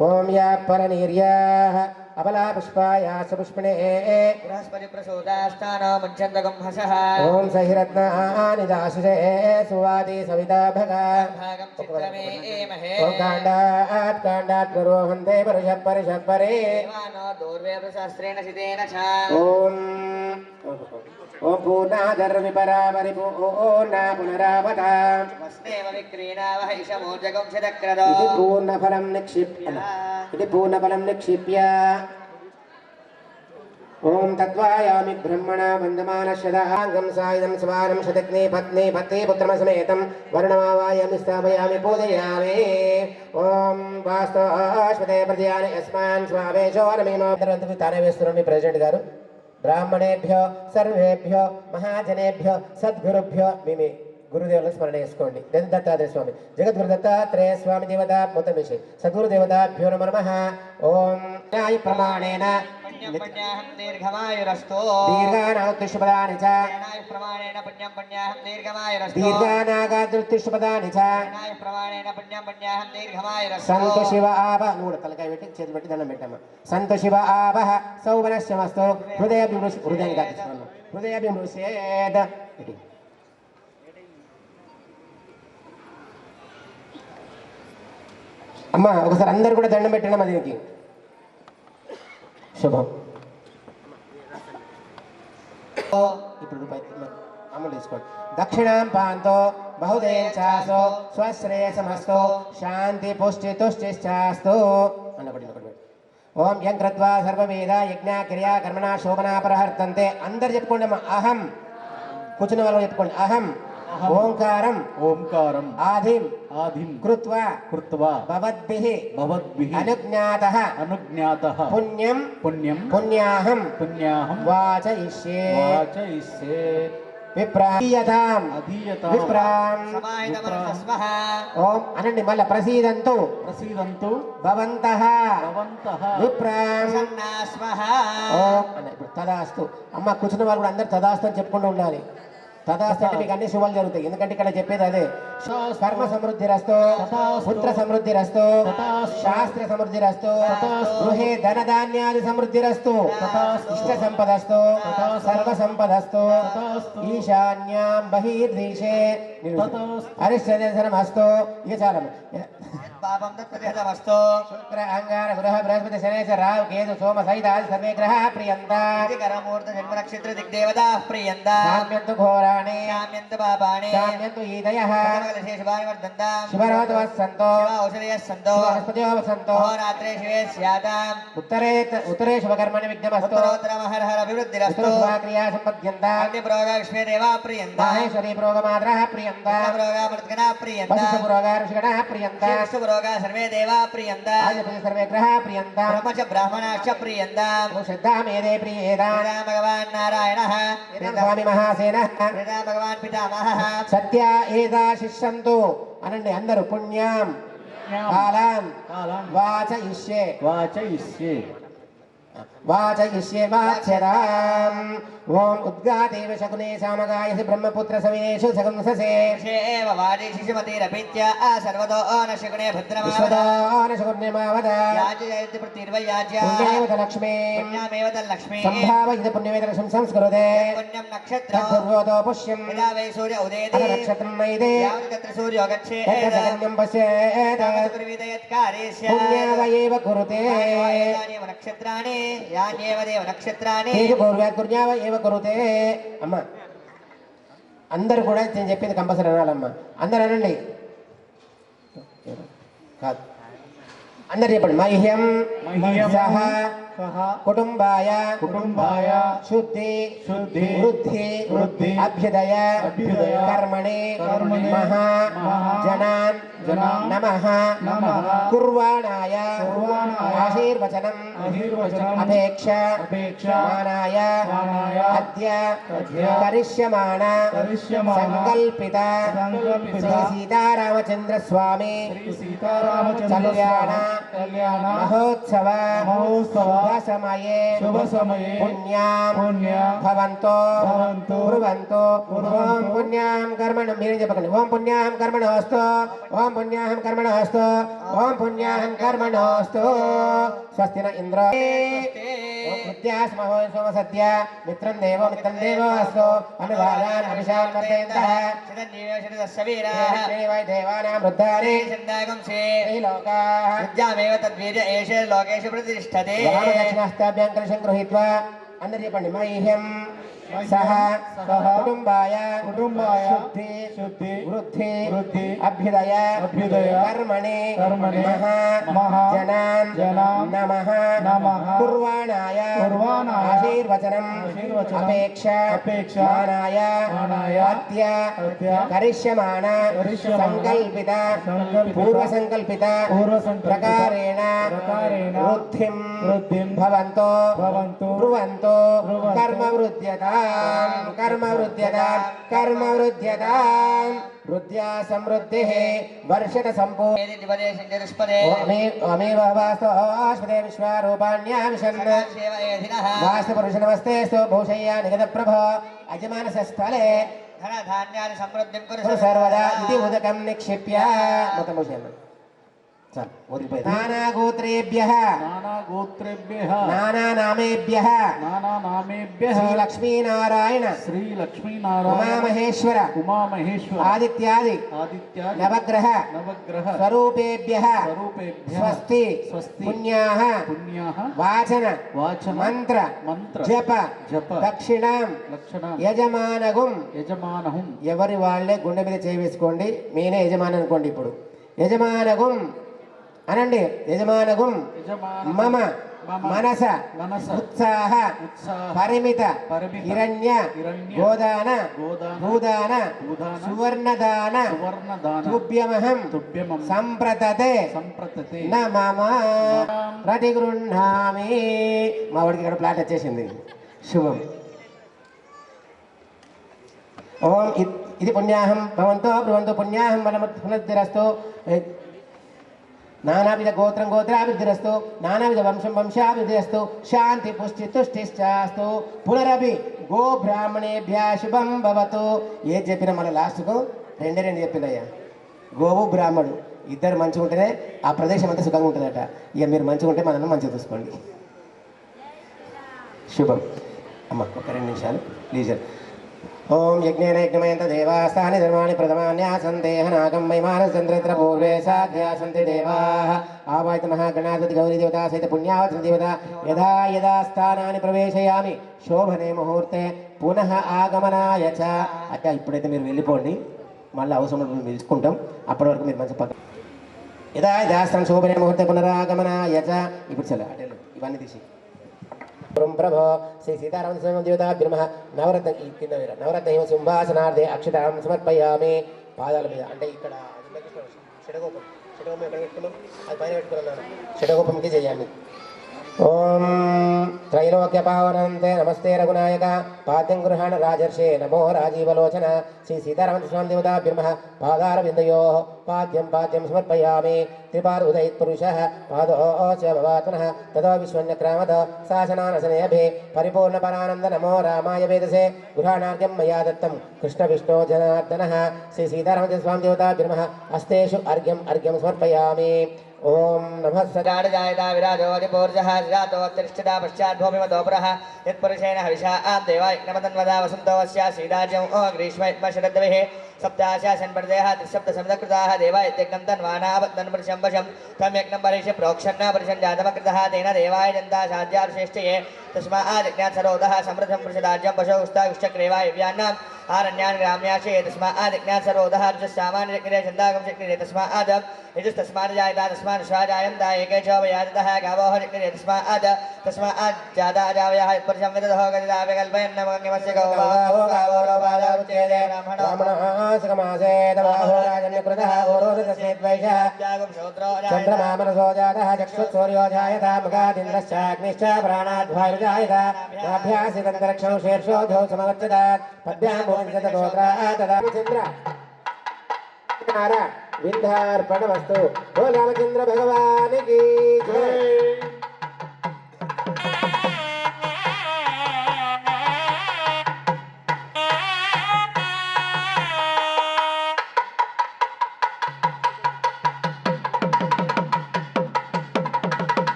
ఓం యా పరనీర్యాః అబలా పుష్పాయాస పుష్పిణే బృహస్పతి ప్రసూదాస్థానో ముంచందగం హసః ఓం సహిరత్నాని దాసుషే సువాది సవితా భగ భాగం చిత్రమే ఏమహే ఓం కాండాత్ గురోహంతే పరిషత్ పరిషత్ పరే దేవానో దూర్వే ప్రశాస్త్రేణ సితేన చ ఓం ఓం పూర్ణాదర్విపరాపరి పూర్ణా పునరావత వస్నేవ విక్రీణావహ ఇషమోజగం శతక్రదో ఇది పూర్ణఫలం నిక్షిప్య ఓం తద్వాయామి బ్రహ్మణ వందమానశదాంగం సాయుధం స్వారం శతగ్నే పత్ని పత్ని పుత్రమసమేతం వర్ణమావాయామి స్థాపయామి పూజయామి ఓం వాస్తవాశ్వతే ప్రజయాని యస్మాన్ స్వావేశో నమేమో తానే వేస్తున్నాం మీ ప్రెసిడెంట్ గారు బ్రాహ్మణేభ్యో సర్వేభ్యో మహాజనేభ్యో సద్గురుభ్యో మీ గురుదేవులను స్మరణ చేసుకోండి దత్తాత్రేయ స్వామి జగద్గురు దత్తాత్రేయ స్వామి దేవత మొత్తం విషయం సద్గురు దేవతాభ్యో నమో నమః ఓం న్యాయ ప్రమాణేన పుణ్యాహం దీర్ఘమాయురస్తు దీర్ఘానాగతుష్పదాని చ ప్రమాణేన పుణ్యాహం దీర్ఘమాయురస్తు దీర్ఘానాగతుష్పదాని చ ప్రమాణేన పుణ్యాహం దీర్ఘమాయురస్తు సంతు శివ ఆవ నూడ తలకాయ పెట్టి చేతి పెట్టి దండం పెట్టాము సంతు శివ ఆవహ సౌవనశ్యమస్తు హృదయాభిమృశేద్ అమ్మా ఒకసారి అందరు కూడా దండం పెట్టండి దీనికి శుభం ఇప్పుడు రూపాయి అమ్ములు తీసుకోండి. దక్షిణాం పాంతో బహుదేశాసో స్వశ్రేయసమస్తో శాంతి పుష్టి తుష్టిశ్చాస్తు అన్నపడి. ఓం యం కృత్వా సర్వవేద యజ్ఞ క్రియా కర్మణ శోభనా పరహర్తంతే. అందరు చెప్పుకోండి అమ్మా. అహం. కూర్చున్న వాళ్ళు చెప్పుకోండి. అహం ఓంకారం ఓంకారం ఆదిం ఆదిం కృత్వా కృత్వా భవద్భిః భవద్భిః అనుజ్ఞాతః అనుజ్ఞాతః పుణ్యం పుణ్యం పుణ్యాహం పుణ్యాహం వాచయిష్యే వాచయిష్యే విప్రాయతాం అధీయతాం విప్రాం. సమాహితమనసస్మః ఓం అనండి మళ్ళా. ప్రసీదంతు ప్రసీదంతు భవంతః భవంతః విప్రాం. ప్రసన్నాస్మః ఓం అన్న. ఇప్పుడు తదాస్తు. అమ్మ కూర్చున్న వాళ్ళు కూడా అందరు తదాస్తు అని చెప్పుకుంటూ ఉండాలి. తదాస్తు అంటే మీకు అన్ని శుభాలు జరుగుతాయి. ఎందుకంటే ఇక్కడ చెప్పేది అదే. కర్మ సమృద్ధి రస్తో, పుత్ర సమృద్ధి రస్తో, శాస్త్ర సమృద్ధి రస్తో, గృహే ధనధాన్యాది సమృద్ధి రస్తో, ఇష్ట సంపదస్తో, సర్వ సంపదస్తో, ఈశాన్యాం బహిర్దేశే అరిష్టదర్శనమస్తో. ఇక చాలా పాపం తత్ప్రతిహతమస్తు. శుక్ర అంగార గృహ బృహస్పతి శనేశ రాహు కేతు సోమ సహితాది సర్వే గ్రహ ప్రియంత. కరమూర్త జన్మ నక్షత్ర దిగ్దేవతాః ప్రియంతా. శామ్యంతు ఘోరాణి శామ్యంత పాపాని. శామ్యంతు ఈదయః శేషభాని వర్ధంతాం. శుభరోధవః సంతో శివ ఔషధయః సంతో. బృహస్పతియో సంతో. అహోరాత్రే శివే స్యాతాం. ఉత్తరే శుభకర్మణి విఘ్నమస్తు. ఉత్తరోత్తరమహర్హర అభివృద్ధిరస్తు. ఉత్తరస్వాక్రియా సంపద్యంత. అగ్నిప్రోగా లక్ష్మీదేవా ప్రియంతా. మాహేశ్వరీ ప్రోగమాద్రః ప్రియంత. ప్రోగా మృత్గనా ప్రియంతా. వశిష్ఠపురోగా ఋషిగణః ప్రియంత. పురోగా సర్వే దేవా ప్రియంతా. ఆదిపతి సర్వే గ్రహ ప్రియంత. బ్రహ్మచ బ్రాహ్మణాశ్చ ప్రియంతా. శ్రద్ధామేదే ప్రియేదా. భగవాన్ నారాయణః. స్వామి మహాసేనః. భగవాన్ పితామహః. సత్య ఏదా శిష్యంతు అనండి అందరూ. పుణ్యాం కాలాం వాచయిష్యే వాచయిష్యే వాచయిష్యే వాచ్యతాం. ఓం ఉద్గాదేవ శకునే సామగాయసి బ్రహ్మపుత్ర సవినేషు సగంససే. ఏవ వాజి శిశుమతిరపిత్య సర్వతో నశకునే భద్రమావద. విశ్వదాన శకుర్ణిమావద. యాజయతి ప్రతిర్వయాజ్య. పుణ్యేవత లక్ష్మీ పుణ్యమేవ తల్లక్ష్మీ. సంభావయిత పుణ్యవేద లక్ష్మీం సంస్కృతే. పుణ్యం నక్షత్రం. తద్భూర్వోతో పుష్యం యదా వై సూర్య ఉదయతి. అథ నక్షత్రం నైదే యావత్ తత్ర సూర్యో గచ్ఛేత్. తత్ర సగమ్యం పశ్యేత్. తావత్ కుర్వీత యత్కార్యే స్యాత్. పుణ్యావయేవ కురుతే. ఏతాన్యేవ నక్షత్రాణి యాన్యేవ దేవ నక్షత్రాణి. తేజు పూర్వ్యాత్ పుణ్యావ ఏవ కురుతే. అమ్మ అందరు కూడా నేను చెప్పింది కంపల్సరీ అనాలమ్మా. అందరు అనండి. కాదు అందరు చెప్పండి. మహ్యం సహ కుటుంబాయ కుటుంబాయ శుద్ధి శుద్ధి వృద్ధి వృద్ధి అభ్యుదయ అభ్యుదయ కర్మణి కర్మణి మహా మహా జనాన్ జనాన్ నమః నమః కుర్వాణాయ కుర్వాణాయ ఆశీర్వచనం ఆశీర్వచనం అపేక్ష అపేక్ష మానాయ మానాయ అద్య అద్య కరిష్యమాణ కరిష్యమాణ సంకల్పిత సంకల్పిత శ్రీ సీతారామచంద్ర స్వామి శ్రీ సీతారామచంద్ర కళ్యాణ కళ్యాణ మహోత్సవ మహోత్సవ శుభ సమయే శుభ సమయే పుణ్యాం పుణ్యాం భవంతో భవంతు కుర్వంతు. కుర్వంతు. ఓం పుణ్యాం కర్మణం మీరే చెప్పకండి. ఓం పుణ్యాం కర్మణోస్తు. ఓం పుణ్యాం కర్మణోస్తు. ఓం పుణ్యాం కర్మణోస్తు. స్వస్తి న ఇంద్ర విద్యాస్మహో సోమ సద్య మిత్రం దేవో మిత్రం దేవో అస్తు అనురాగాన్ అభిషాన్ వర్ధయంతః. దేవై దేవానాం వృద్ధాని శ్రీలోకాః. విద్యామేవ తద్వీర్య ఏషే లోకేషు ప్రతిష్టతే. రామదక్షిణాస్తాభ్యాం కలశం గృహీత్వా అందరు చెప్పండి. మహ్యం సహ కుటుంబాయ కుటుంబాయ శుద్ధి శుద్ధి వృద్ధి వృద్ధి అభ్యుదయ అభ్యుదయ కర్మణి కర్మణి మహా మహా జనాన్ జనాన్ నమః నమః కుర్వాణాయ కుర్వాణాయ ఆశీర్వచనం ఆశీర్వచనం అపేక్ష అపేక్ష మానాయ మానాయ అద్య అద్య కరిష్యమాణ కరిష్యమాణ సంకల్పిత సంకల్పిత పూర్వసంకల్పిత పూర్వసంకల్పిత ప్రకారేణ ప్రకారేణ వృద్ధిం వృద్ధిం భవంతో భవంతు బ్రువంతో బ్రువంతు కర్మ వృద్ధ్యతాం కర్మ వృద్ధ్యతాం కర్మ వృద్ధ్యతాం. వృద్ధ్యా సమృద్ధిః వర్షత సంపూర్ణ. అమేవ వాస్తవాస్పదే విశ్వారూపాణ్యామిషన్ వాస్తపురుష నమస్తేస్తు భూషయ్యా నిగత ప్రభో అజమానస స్థలే ధనధాన్యాన్ని సమృద్ధిం కురు సర్వదా ఇది ఉదకం నిక్షిప్య. మొత్తం భూషయ్యమ్మ చాలు వదిలిపోయింది. నానాగోత్రేభ్యః నానాగోత్రేభ్యః నానానామేభ్యః నానానామేభ్యః శ్రీలక్ష్మీనారాయణ శ్రీలక్ష్మీనారాయణ ఉమామహేశ్వర ఉమామహేశ్వర ఆదిత్యాది ఆదిత్యాది నవగ్రహ నవగ్రహ స్వరూపేభ్యః స్వరూపేభ్యః స్వస్తి స్వస్తి పుణ్యాః పుణ్యాః వాచన వాచన మంత్ర మంత్ర జప జప దక్షిణాం లక్షణం యజమానగుం. యజమానహం ఎవరి వాళ్ళే గుండె మీద చేయి వేసుకోండి, నేనే యజమాని అనుకోండి. ఇప్పుడు యజమానగుం అనండి. యజమానగుం యజమానగుం మమ మమ మనస మనస ఉత్సాహ ఉత్సాహ పరిమిత పరిమిత హిరణ్య హిరణ్య గోదాన గోదాన భూదాన భూదాన సువర్ణదాన సువర్ణదాన తుభ్యమహం తుభ్యమం సంప్రతతే సంప్రతతే న మమ ప్రతిగృహ్ణామి. మా వాడికి ఇక్కడ ప్లాట్ వచ్చేసింది. శుభం. ఓం ఇది పుణ్యాహం భవంతో బ్రువంతో పుణ్యాహం వనమద్రస్తు నానావిధ గోత్రం గోత్రాభివృద్ధిరస్తు నానావిధ వంశం వంశాభివృద్ధిరస్తు శాంతి పుష్టి తుష్టిశ్చాస్తు పునరభి గో బ్రాహ్మణేభ్య శుభం భవతు. ఏది చెప్పినా మన లాస్ట్కు రెండు చెప్పిందయ్యా. గోవు బ్రాహ్మణుడు ఇద్దరు మంచిగా ఉంటేనే ఆ ప్రదేశం అంతా సుఖంగా ఉంటుందట. ఇక మీరు మంచిగా ఉంటే మనల్ని మంచిగా చూసుకోండి. శుభం. అమ్మ ఒక 2 నిమిషాలు లీజర్. ఓం యజ్ఞేన యజ్ఞమయంత దేవాస్తాని ధర్మాణి ప్రథమాన్యాసందేహ నాగం వైమానచంద్రత్ర పూర్వే సాధ్యాసంతి దేవాః ఆవాహిత మహాగణాధిపతి గౌరీ దేవతా సహిత పుణ్యావచన దేవత యదా యదా స్థానాన్ని ప్రవేశయామి శోభనే ముహూర్తే పునః ఆగమనాయ చ. అక్క ఇప్పుడైతే మీరు వెళ్ళిపోండి, మళ్ళీ అవసరం మేము పిలుచుకుంటాం. అప్పటి వరకు మీరు మంచి పక్క యదా యదా స్థానం శోభనే ముహూర్తే పునరాగమనాయ చ. ఇప్పుడు చల్ల అటే ఇవన్నీ తీసి ప్రభో శ్రీ సీతారామ దేవతాభ్య నమః. నవరత్న కింద నవరత్న సింహాసనార్థే అక్షతాం సమర్పయామి. పాదాల మీద అంటే ఇక్కడ షడగోపం ఎక్కడ పెట్టుకున్నాం, అది పైన పెట్టుకున్నాను. షడగోపంకి చేయాలి. ఓం త్రైలోక్య పావనంతే నమస్తే రఘునాయక పాద్యం గృహాణ రాజర్షే నమో రాజీవలోచన. శ్రీ సీతారామస్వామి దేవతాభ్య నమః. పాదార బిందయో పాద్యం సమర్పయామి. త్రిపాద ఉదయ్ పురుష పాదోచ భవాత్మనః తదో విశ్వన్యక్రామద శాసనానసనయభే పరిపూర్ణ పరానంద నమో రామాయ వేదసే గృహాణార్ఘ్యం మయా దత్తం కృష్ణ విష్ణో జనార్దనః. శ్రీ సీతారామస్వామి దేవతాభ్య నమః. హస్తేషు అర్ఘ్యం సమర్పయామి. ఓం నమః సదాడజాయతా విరాజోదిపూర్జః శ్రీరాతోత్తిష్టదా పశ్చాద్భూమిమతోపురః యత్పురుషేణ హవిషా దేవా యజ్ఞమతన్వదా వసంతోస్య శ్రీరాజ్యం ఓ గ్రీష్మైత్మశరద్విః సప్తాశాసన్పర్దేహ త్రిశబ్దసమృతకృతాः దేవా యజ్ఞం తన్వానావత్తన్పురుషం వశం తం యజ్ఞం పరిషి ప్రోక్షన్న పురుషం జాతమకృతः తేన దేవాయ జంతా సాధ్యారుశ్రేష్ఠయే తస్మాదజ్ఞాత్ సరోదः సమృద్ధం పురుషరాజ్యం పశోగుస్తాగుశ్చక్రేవా యవ్యాన్నాం ఆరణ్యాన్ గ్రామ్యాశే తస్మాదజ్ఞాత్ సరోదः రుజస్సామాన్యజ్ఞే చందాగం శక్తిరే తస్మాద్ యజుస్తస్మాద్ జాయతా తస్మాద్ శ్వాజాయంత ఏకే చోపయాతः గావోః శక్తిరే తస్మాద్ జాతా జావయः పురుషం విదధో గదిదావ్య కల్పయన్నమగ్నిమస్య గౌవాహో గావో లోపాదారుచ్యేదే బ్రాహ్మణః సమాసే తవాహో రాజన్యకృతః ఓరోదస్యేద్వైషः చంద్రమా మనసో జాతః చక్షుఃసూర్యో జాయత ముఖాదింద్రశ్చాగ్నిశ్చ ప్రాణాద్వాయుర్జాయత నాభ్యాసితంతరిక్షం శీర్షోధౌ సమవర్చదాత్ పద్భ్యాం భూమిశతగోత్రా తదా చంద్ర వింధార్పణమస్తు. ఓ రామచంద్ర భగవానికి జై.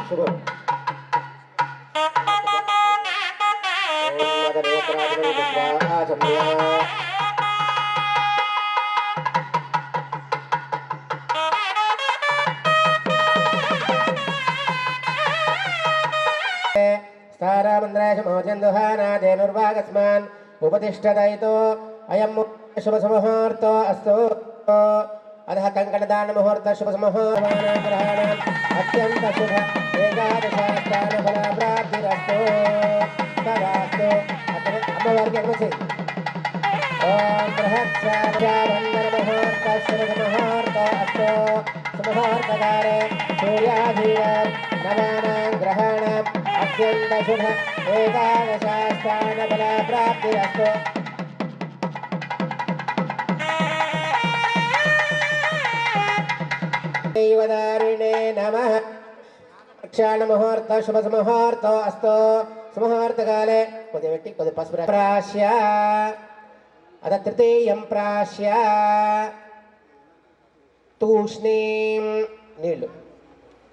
శుభం. స్థారామంద్రాశమోచందుహానాదేనుర్వాగస్మాన్ ఉపతిష్టదయితో అయం శుభసముహూర్తో అస్తు. अतः कंकणदान मुहूर्त शुभ समूहग्रहण अत्यंत शुभ एकादशास्थान फल प्राप्तिरस्तु तदास्तु. अम्मवाరికి అమ్మసి ओम बृहत्सावंदन मुहूर्त शुभ मुहूर्त अस्तु. मुहूर्तकारे सूर्याधीन नवानां ग्रहाणां अत्यंत शुभ एकादशास्थान फल प्राप्तिरस्तु. देवदारिणे नमः. క్షాళ ముహూర్త శుభ ముహూర్త అస్తో సుముహూర్తకాలే కొద్ది పెట్టి కొద్ది పసుపు ప్రాశ్య అత తృతీయం ప్రాశ్య తూష్ణీం నీళ్ళు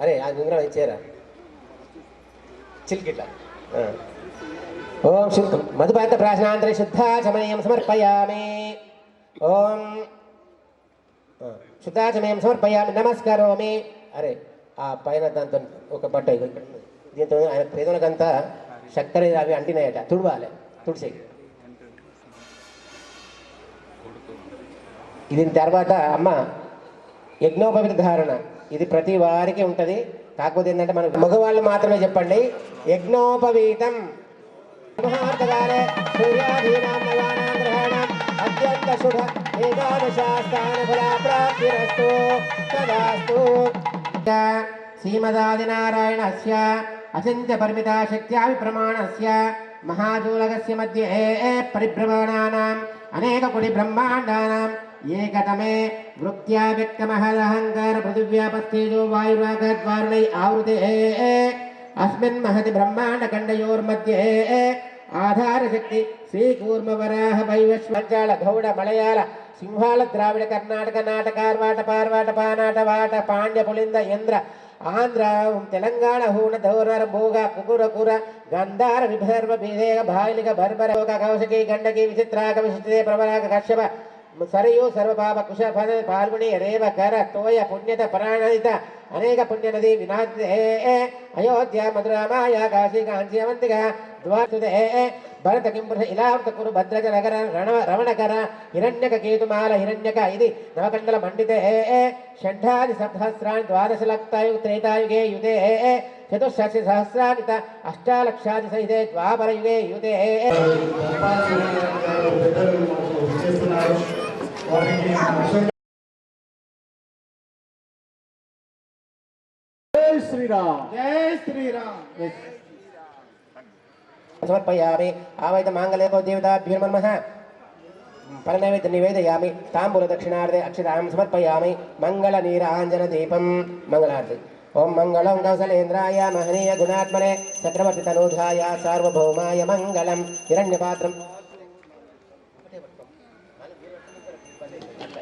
అరే అది ముందర ఇచ్చారా చిల్కిట్లా ఓం మధుపాత ప్రాశనాంతరే శుద్ధాచమయం సమర్పయామి ఓం శుద్ధాచమయం సమర్పయామి నమస్కారోమి అరే ఆ పైన దాంతో ఒక బట్ట ఇక్కడ దీంతో ఆయన పేదలకంతా చక్కెర అవి అంటినాయట తుడవాలి తుడిసి ఇది తర్వాత అమ్మ యజ్ఞోపవిత ధారణ ఇది ప్రతి వారికి ఉంటుంది కాకపోతే ఏంటంటే మన మగవాళ్ళు మాత్రమే చెప్పండి యజ్ఞోపవీతం సూర్యాధీనాం నవానాం గ్రహాణాం అత్యంత శుభ ఏకాదశాస్థాన ఫలాప్రాప్తిరస్తు తదాస్తు శ్రీమదాదినారాయణస్య అచింత్య పరిమితా శక్త్యా విప్రమాణస్య మహాజూలకస్య మధ్యే పరిభ్రమణానాం అనేక కోటి బ్రహ్మాండానాం ఏకతమే వృత్త్యా వ్యక్తమహదహంకార పృథివ్యాపస్తేజో వాయురాగద్వారుణై ఆవృతే అస్మిన్ మహతి బ్రహ్మాండఖండయోర్मध्ये ఆధారశక్తి శ్రీకూర్మవరాహ వైవస్వంచాళ గౌడ మలయాళ సింహాళ ద్రావిడ కర్ణాటక నాటకార్వాట పార్వాట పానాట వాట పాండ్య పులింద ఇంద్ర ఆంధ్ర తెలంగాణ హూణ ధౌర భోగ కుకుర కుర గంధార విభర్వ భీదేగ భాలిక భర్భర కౌశకి గండకి విచిత్రాక విశిష్టే ప్రవరాక కశ్యప సరయు సర్వపాప కుశ పాల్గొని రేవ కర తోయ పుణ్యత ప్రాణిత అనేక పుణ్యనది వినాదే అయోధ్య మధురామాయ కాశీ కాంచి అవంతిక ద్వాసుదే భరత కింపురుష ఇలావృత కురు భద్రజ నగర రమణకర హిరణ్యక కేతుమాల హిరణ్యక ఇది నవకండల మండితే షడ్ఢాది సహస్రాన్ని ద్వాదశలక్తాయు త్రేతాయుగే యుదే చతుషష్టి సహస్రానిత అష్టాలక్షాది సహితే ద్వాపరయుగే యుదే జై శ్రీరామ్ జై శ్రీరామ్ సమర్పయామి ఆవైత మాంగళ్యకో దేవతాభ్యో నమః పరనైవేద్య నివేదయామి తాంబూల దక్షిణార్థే అక్షతాం సమర్పయామి మంగళ నీరాంజన దీపం మంగళార్థి ఓం మంగళం కౌసలేంద్రాయ మహనీయ గుణాత్మనే చక్రవర్తి తనూజాయ సార్వభౌమాయ మంగళం హిరణ్యపాత్రం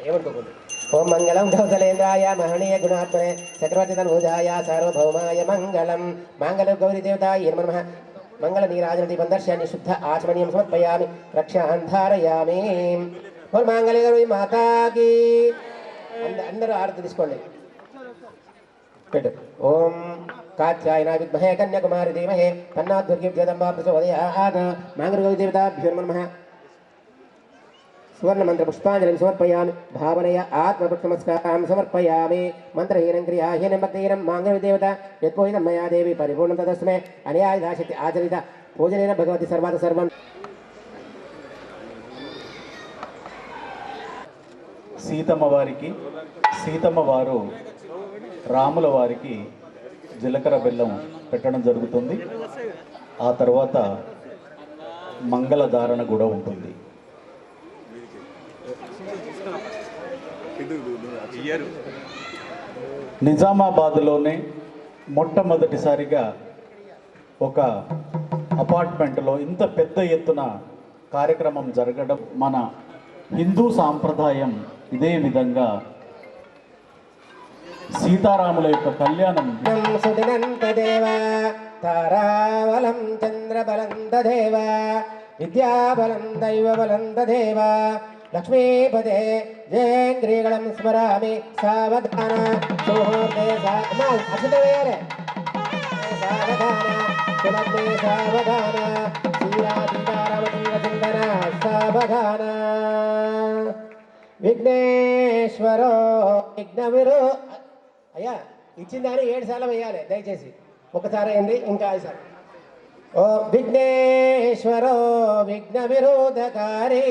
ఏమనుకోకుండా ఓం మంగళం కౌసలేంద్రాయ మహనీయ గుణాత్మనే చక్రవర్తి తనూజాయ సార్వభౌమాయ మంగళం మాంగళ్య గౌరీ దేవతాయ నమః మంగళ నీరాజన దీపం దర్శయాన్ని శుద్ధ ఆచమనీయం సమర్పయామి రక్షాన్ ధారయామి ఓం మాంగళ్య గౌరీ మాతాకి అందరూ ఆరతి తీసుకోండి పెట్టు ఓం కాత్యాయన విద్మహే కన్యాకుమారి ధీమహే తన్నోర్గే జగదంబా ప్రచోదయాత్ మాంగళ్య గౌరీ దేవతాభ్యో నమః సువర్ణ మంత్ర పుష్పాంజలిం సమర్పయామి భావనయ ఆత్మపుష్పనమస్కారం సమర్పయామి మంత్రహీనం క్రియాహీనం భక్తిహీనం మాంగళ్య దేవత యత్పోహితం మయా దేవి పరిపూర్ణం తదస్మే అన్యాయదాశక్తి ఆచరిత పూజనైన భగవతి సర్వాత సర్వం సీతమ్మ వారికి సీతమ్మ వారు రాముల వారికి జీలకర్ర బెల్లం పెట్టడం జరుగుతుంది. ఆ తర్వాత మంగళధారణ కూడా ఉంటుంది. నిజామాబాద్లోనే మొట్టమొదటిసారిగా ఒక అపార్ట్మెంట్లో ఇంత పెద్ద ఎత్తున కార్యక్రమం జరగడం మన హిందూ సాంప్రదాయం. ఇదే విధంగా సీతారాముల యొక్క కళ్యాణం సుదినంతదేవ తారావలం చంద్రబలం దదేవ విద్యాబలం దైవబలం దదేవ లక్ష్మీపదే జయేంద్రియగళం స్మరామి సావధాన సుముహూర్తే అక్షతవేరే సావధాన సులగ్నే సావధాన శ్రీరామచంద్ర సావధాన విఘ్నేశ్వరో విఘ్నవిరో అయ్యా ఇచ్చిందని 7 సార్లు వేయాలి దయచేసి. ఒకసారి అయింది ఇంకా 5 సార్లు. ఓ విఘ్నేశ్వరో విఘ్న విరోధకారి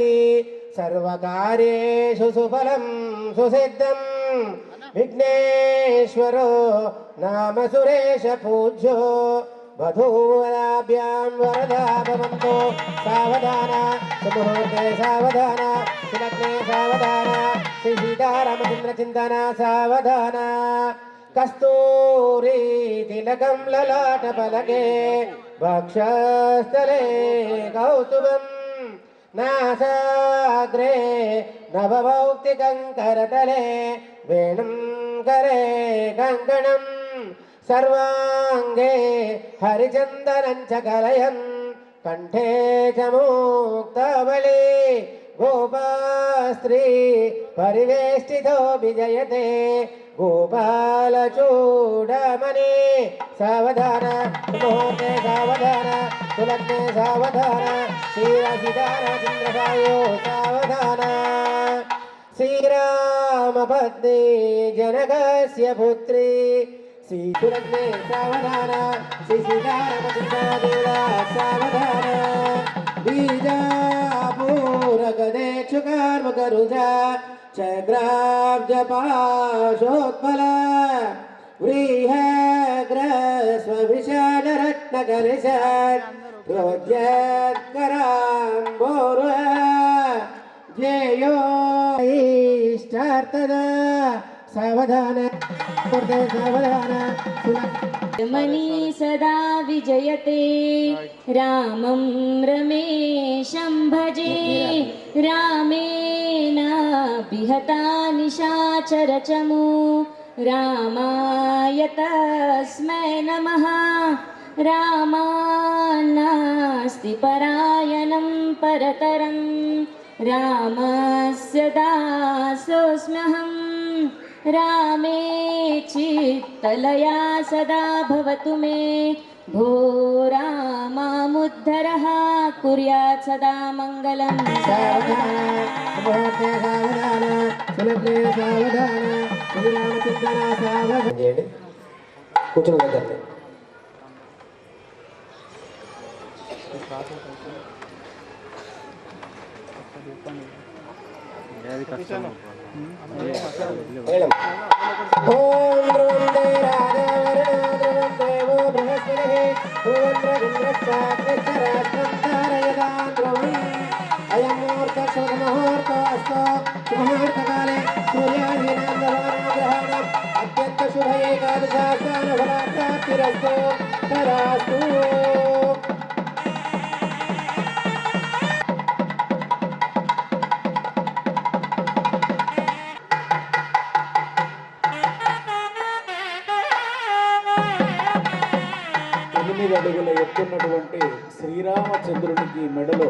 సర్వకార్యేషు సుఫలం సుసిద్ధం విఘ్నేశ్వరో నామ సురేశ పూజ్యో వధూవరాభ్యాం వరదా భవంతో సావధాన సుముహూర్తే సావధాన సులగ్నే సావధాన శ్రీ సీతారామచంద్ర చింతన సావధాన కస్తూరి తిలకం లలాట పలకే వక్షస్థలే కౌస్తుభం నాసాగ్రే నవభౌక్తికం కరతలే వేణుం కరే కంకణం సర్వాంగే హరిచందనం చ కలయన్ కంఠే చ ముక్తావళి గోపాస్త్రీ పరివేష్టితో విజయతే గోపాలచూడమణి సావధాన ముహూర్తే సావధాన సులగ్నే సావధాన శ్రీరాశిధాన చంద్రసాయో సావధాన శ్రీరామపత్ని జనకస్య పుత్రి శ్రీసులగ్నే సావధాన శ్రీసీతారామచంద్రదేవ సావధాన బీజాపూరగదేక్షుకర్మకరుజా చగ్రాబ్జపాశోత్పల వ్రీహగ్రస్వవిశాలరత్నకలిశత్ ప్రోజ్యత్కరాంబోర జ్ఞేయో ఇష్టార్థద సావధాన సావధాన मनी सदा विजयते रामं रमेशं भजे रामेण विहता निशाचरचमू रामाय तस्मै नमः रामान्नास्ति परायणं परतरं रामस्य दासोऽस्म्यहम् रामे चित्तलया सदा भवतु मे भो रामामुद्धरः कुर्यात् सदा मङ्गलम् కూర్చున్న దగ్గరనే మేడం ఓం ధ్రువందే రాజవరుణో ధ్రువం దేవో బృహస్పతిః ధ్రువం ఇంద్రశ్చాగ్నిశ్చరాష్ట్రం ధారయతాం ధ్రువం అయం ముహూర్త శుభముహూర్తో అస్తో శుభముహూర్తకాలే సూర్యాధీనాం గ్రహాణం అత్యంత శుభ ఏకాదశాస్థాన ఫలప్రాప్తిరస్తు తదాస్తు అడుగుల ఎత్తున్నటువంటి శ్రీరామచంద్రునికి మెడలో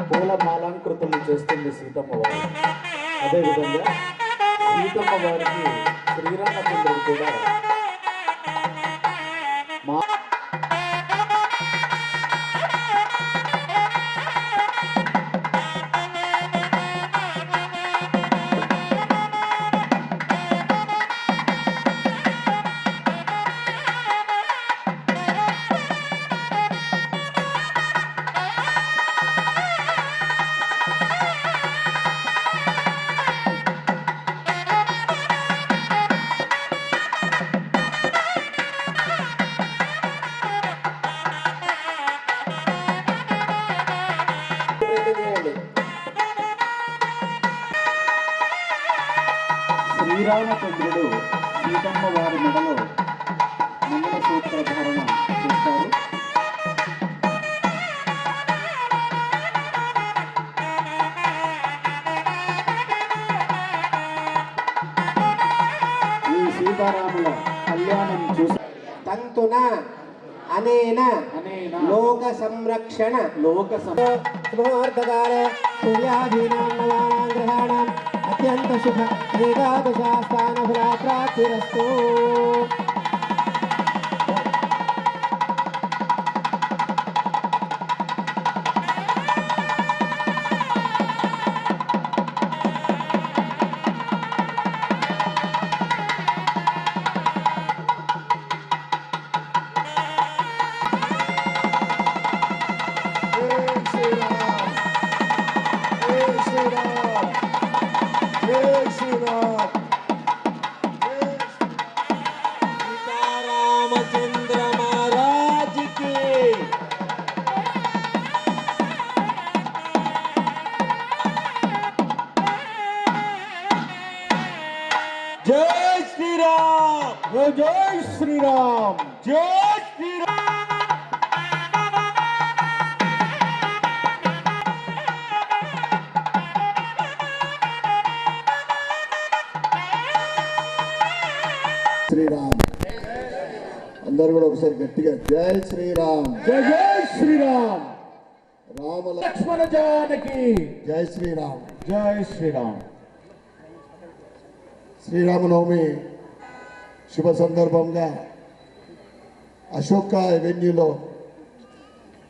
పూల మాలాంకృతులు చేస్తుంది సీతమ్మ వారు. అదేవిధంగా సీతమ్మ వారికి శ్రీరామచంద్రుడు కూడా మా శ్రీరామచంద్రుడు సీతమ్మ వారి మెడలో మంగళసూత్ర ధారణ చేస్తారు. ఈ సీతారాముల కళ్యాణం చూసి తంతున అనేన లోక సంరక్షణ శుభముహూర్తకాలే సూర్యాధీనాం నవానాం గ్రహాణం అత్యంత శుభ ఏకాదశాస్థాన ఫలప్రాప్తిరస్తు सीतारामचंद्र महाराज की जय श्री राम। జై శ్రీరామ్, జై శ్రీరామ్. శ్రీరామ్. అందరూ కూడా ఒకసారి గట్టిగా జై శ్రీరామ్, జై జై శ్రీరామ్. రామ లక్ష్మణ జానకి జై శ్రీరామ్. జై శ్రీరామ్. శ్రీరామనవమి శుభ సందర్భంగా అశోక అవెన్యూలో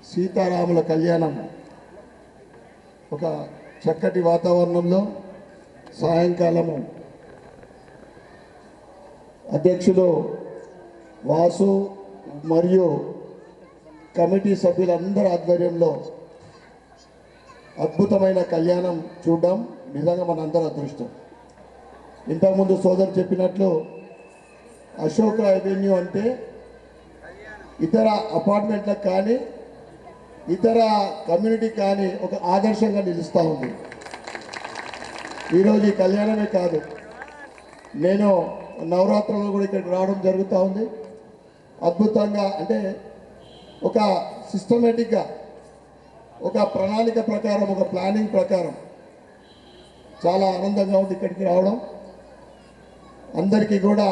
సీతారాముల కళ్యాణం ఒక చక్కటి వాతావరణంలో సాయంకాలము అధ్యక్షులు వాసు మరియు కమిటీ సభ్యులందరి ఆధ్వర్యంలో అద్భుతమైన కళ్యాణం చూడడం నిజంగా మనందరి అదృష్టం. ఇంతకుముందు సోదరు చెప్పినట్లు అశోక అవెన్యూ అంటే ఇతర అపార్ట్మెంట్లకు కానీ ఇతర కమ్యూనిటీ కానీ ఒక ఆదర్శంగా నిలుస్తూ ఉంది. ఈరోజు ఈ కళ్యాణమే కాదు, నేను నవరాత్రులు కూడా ఇక్కడికి రావడం జరుగుతూ ఉంది. అద్భుతంగా అంటే ఒక సిస్టమేటిక్గా ఒక ప్రణాళిక ప్రకారం ఒక ప్లానింగ్ ప్రకారం చాలా ఆనందంగా ఉంది ఇక్కడికి రావడం. అందరికీ కూడా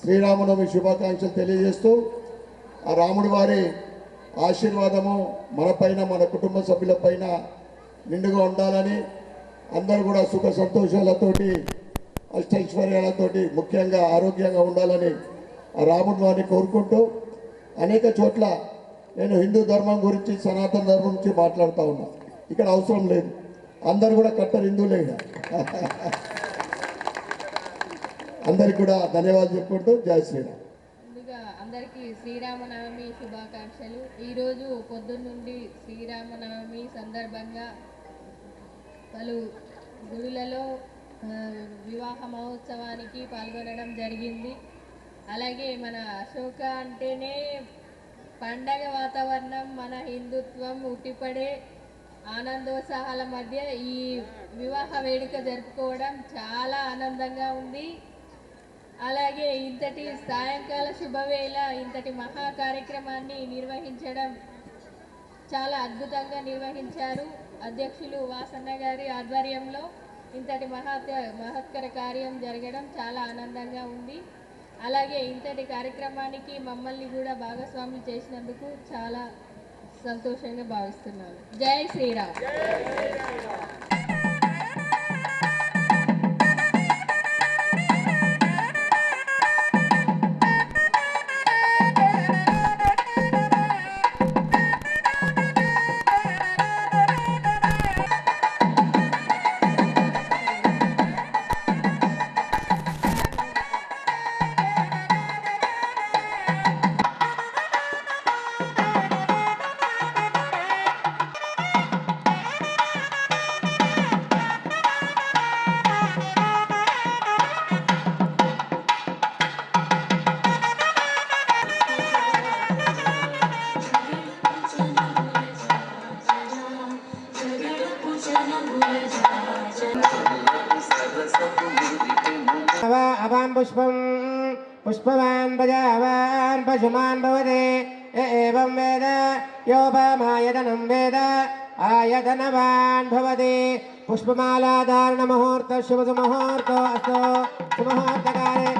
శ్రీరామనవమి శుభాకాంక్షలు తెలియజేస్తూ ఆ రాముడి వారి ఆశీర్వాదము మనపైన మన కుటుంబ సభ్యులపైన నిండుగా ఉండాలని, అందరూ కూడా సుఖ సంతోషాలతోటి అష్టైశ్వర్యాలతోటి ముఖ్యంగా ఆరోగ్యంగా ఉండాలని ఆ రాముడి వారిని కోరుకుంటూ అనేక చోట్ల నేను హిందూ ధర్మం గురించి సనాతన ధర్మం గురించి మాట్లాడుతూ ఉన్నా. ఇక్కడ అవసరం లేదు, అందరు కూడా కట్టర్ హిందువులే. అందరికి కూడా ధన్యవాదాలు చెప్పుకుంటూ జై శ్రీరామ్. ముందుగా అందరికీ శ్రీరామనవమి శుభాకాంక్షలు. ఈరోజు పొద్దున్నుండి శ్రీరామనవమి సందర్భంగా పలు గుడులలో వివాహ మహోత్సవానికి పాల్గొనడం జరిగింది. అలాగే మన అశోక అంటేనే పండగ వాతావరణం, మన హిందుత్వం ఉట్టిపడే ఆనందోత్సాహాల మధ్య ఈ వివాహ వేడుక జరుపుకోవడం చాలా ఆనందంగా ఉంది. అలాగే ఇంతటి సాయంకాల శుభవేళ ఇంతటి మహా కార్యక్రమాన్ని నిర్వహించడం చాలా అద్భుతంగా నిర్వహించారు. అధ్యక్షులు వాసన్న గారి ఆధ్వర్యంలో ఇంతటి మహత్కర కార్యం జరగడం చాలా ఆనందంగా ఉంది. అలాగే ఇంతటి కార్యక్రమానికి మమ్మల్ని కూడా భాగస్వాములు చేసినందుకు చాలా సంతోషంగా భావిస్తున్నాను. జై శ్రీరామ్. अवां पुष्पं पुष्पवान् प्रजावान् पशुमान् भवते एवं वेद योपमायतनं वेद आयतनवान् भवति पुष्पमालाधारणमुहूर्त शुभमुहूर्तो अस्तु सुमुहूर्तकाले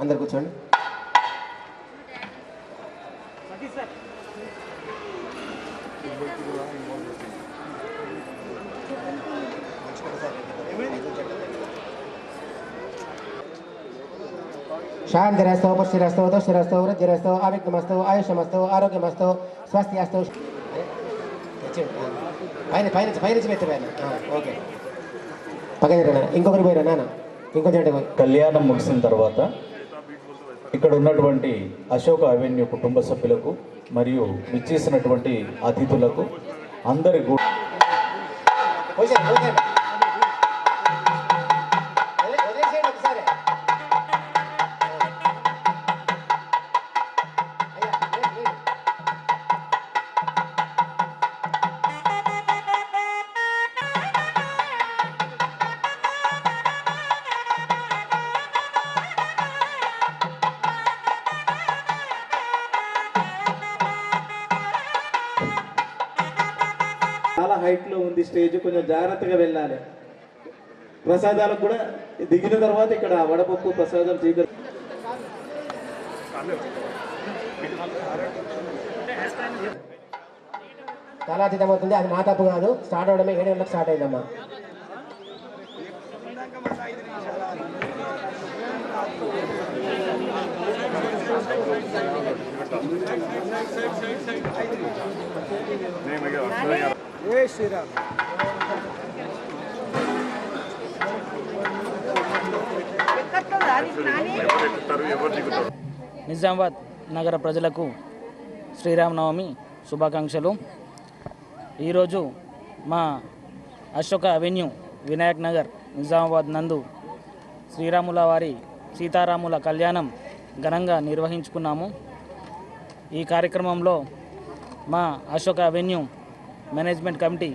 అందరు కూర్చోండి. శాంతిరస్తో పుష్టిరస్తో తుష్టిరస్తో వృద్ధిరస్తో అవిఘ్నమస్తో ఆయుష్యమస్తో ఆరోగ్యమస్తో స్వస్తిరస్తో. పైన పైన పైనుంచి మెత్త పైన. ఓకే పక్కన ఇంకొకరి పోయినా నాన్న ఇంకొంచెం పోయి. కళ్యాణం ముగిసిన తర్వాత ఇక్కడ ఉన్నటువంటి అశోక అవెన్యూ కుటుంబ సభ్యులకు మరియు విచ్చేసినటువంటి అతిథులకు అందరికీ చాలా హైట్లో ఉంది స్టేజ్, కొంచెం జాగ్రత్తగా వెళ్ళాలి. ప్రసాదాలకు కూడా దిగిన తర్వాత ఇక్కడ వడపప్పు ప్రసాదం స్వీకరి. కాలాతీతం అవుతుంది, అది మా తప్పు కాదు. స్టార్ట్ అవడమే 7 గంటలకు స్టార్ట్ అయిందమ్మా. నిజామాబాద్ నగర ప్రజలకు శ్రీరామనవమి శుభాకాంక్షలు. ఈరోజు మా అశోక అవెన్యూ వినాయక్ నగర్ నిజామాబాద్ నందు శ్రీరాముల వారి సీతారాముల కళ్యాణం ఘనంగా నిర్వహించుకున్నాము. ఈ కార్యక్రమంలో మా అశోక అవెన్యూ మేనేజ్మెంట్ కమిటీ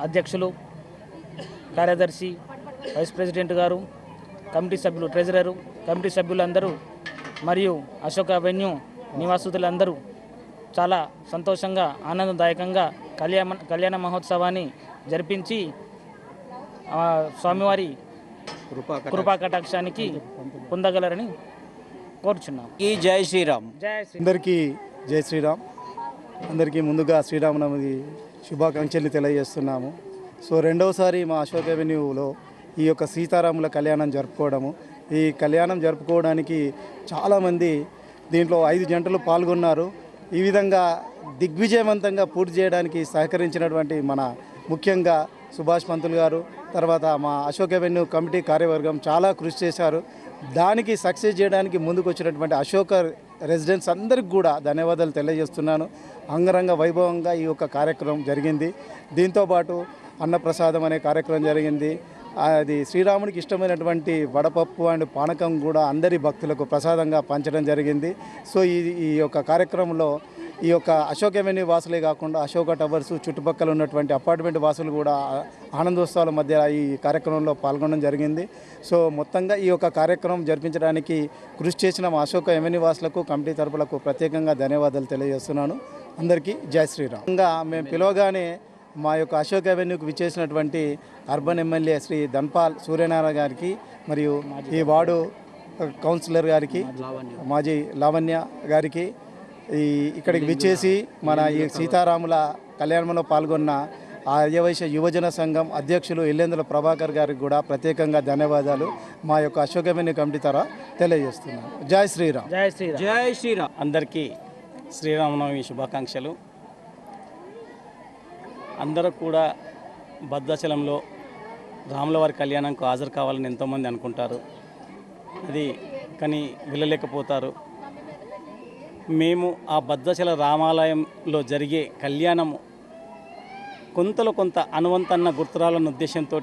అధ్యక్షులు, కార్యదర్శి, వైస్ ప్రెసిడెంట్ గారు, కమిటీ సభ్యులు, ట్రెజరరు, కమిటీ సభ్యులందరూ మరియు అశోక అవెన్యూ నివాసితులందరూ చాలా సంతోషంగా ఆనందదాయకంగా కళ్యాణ మహోత్సవాన్ని జరిపించి స్వామివారి కృపా కటాక్షానికి పొందగలరని కోరుచున్నాం. జై శ్రీరామ్. అందరికీ జై శ్రీరామ్. అందరికీ ముందుగా శ్రీరామనవమి శుభాకాంక్షలు తెలియజేస్తున్నాము. సో రెండవసారి మా అశోక్ అవెన్యూలో ఈ యొక్క సీతారాముల కళ్యాణం జరుపుకోవడము. ఈ కళ్యాణం జరుపుకోవడానికి చాలామంది దీంట్లో 5 జంటలు పాల్గొన్నారు. ఈ విధంగా దిగ్విజయవంతంగా పూర్తి చేయడానికి సహకరించినటువంటి మన ముఖ్యంగా సుభాష్ పంతులు గారు, తర్వాత మా అశోక్ అవెన్యూ కమిటీ కార్యవర్గం చాలా కృషి చేశారు. దానికి సక్సెస్ చేయడానికి ముందుకు వచ్చినటువంటి అశోక రెసిడెంట్స్ అందరికి కూడా ధన్యవాదాలు తెలియజేస్తున్నాను. అంగరంగ వైభవంగా ఈ యొక్క కార్యక్రమం జరిగింది. దీంతోపాటు అన్నప్రసాదం అనే కార్యక్రమం జరిగింది. అది శ్రీరామునికి ఇష్టమైనటువంటి వడపప్పు అండ్ పానకం కూడా అందరి భక్తులకు ప్రసాదంగా పంచడం జరిగింది. సో ఈ యొక్క కార్యక్రమంలో ఈ యొక్క అశోక్ అవెన్యూ వాసులే కాకుండా అశోక టవర్స్ చుట్టుపక్కల ఉన్నటువంటి అపార్ట్మెంట్ వాసులు కూడా ఆనందోత్సవాల మధ్య ఈ కార్యక్రమంలో పాల్గొనడం జరిగింది. సో మొత్తంగా ఈ యొక్క కార్యక్రమం జరిపించడానికి కృషి చేసిన మా అశోక అవెన్యూ వాసులకు కమిటీ తరపులకు ప్రత్యేకంగా ధన్యవాదాలు తెలియజేస్తున్నాను. అందరికీ జై శ్రీరామ్. ఇంకా మేము పిలవగానే మా యొక్క అశోక్ అవెన్యూకి విచ్చేసినటువంటి అర్బన్ ఎమ్మెల్యే శ్రీ ధన్పాల్ సూర్యనారాయణ గారికి మరియు ఈ వార్డు కౌన్సిలర్ గారికి, మాజీ లావణ్య గారికి, ఇక్కడికి విచ్చేసి మన ఈ సీతారాముల కళ్యాణంలో పాల్గొన్న ఆర్యవైశ్య యువజన సంఘం అధ్యక్షులు ఇల్లేందుల ప్రభాకర్ గారికి కూడా ప్రత్యేకంగా ధన్యవాదాలు మా యొక్క అశోక్ అవెన్యూ కమిటీ తరఫున తెలియజేస్తున్నాను. జై శ్రీరామ్. జై శ్రీరామ్. జై శ్రీరామ్. అందరికీ శ్రీరామనవమి శుభాకాంక్షలు. అందరూ కూడా భద్రాచలంలో రాములవారి కళ్యాణంకు హాజరు కావాలని ఎంతోమంది అనుకుంటారు. అది కానీ వెళ్ళలేకపోతారు. మేము ఆ భద్రాచల రామాలయంలో జరిగే కళ్యాణము కొంతలో కొంత అనువంతన్న గుర్తురాలన్న ఉద్దేశంతో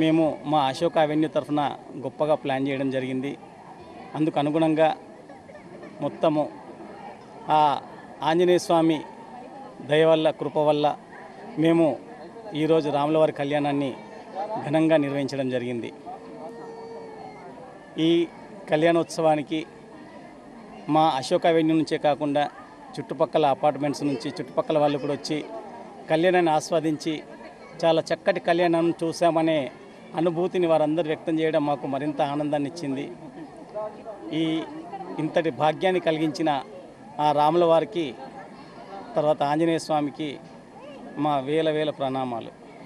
మేము మా అశోక అవెన్యూ తరఫున గొప్పగా ప్లాన్ చేయడం జరిగింది. అందుకు అనుగుణంగా మొత్తము ఆ ఆంజనేయ స్వామి దయ వల్ల, కృప వల్ల మేము ఈరోజు రాములవారి కళ్యాణాన్ని ఘనంగా నిర్వహించడం జరిగింది. ఈ కళ్యాణోత్సవానికి మా అశోక అవెన్యూ నుంచే కాకుండా చుట్టుపక్కల అపార్ట్మెంట్స్ నుంచి చుట్టుపక్కల వాళ్ళు కూడా వచ్చి కళ్యాణాన్ని ఆస్వాదించి చాలా చక్కటి కళ్యాణం చూసామనే అనుభూతిని వారందరూ వ్యక్తం చేయడం మాకు మరింత ఆనందాన్ని ఇచ్చింది. ఇంతటి భాగ్యాన్ని కలిగించిన ఆ రాముల వారికి, తర్వాత ఆంజనేయ స్వామికి మా వేల ప్రణామాలు.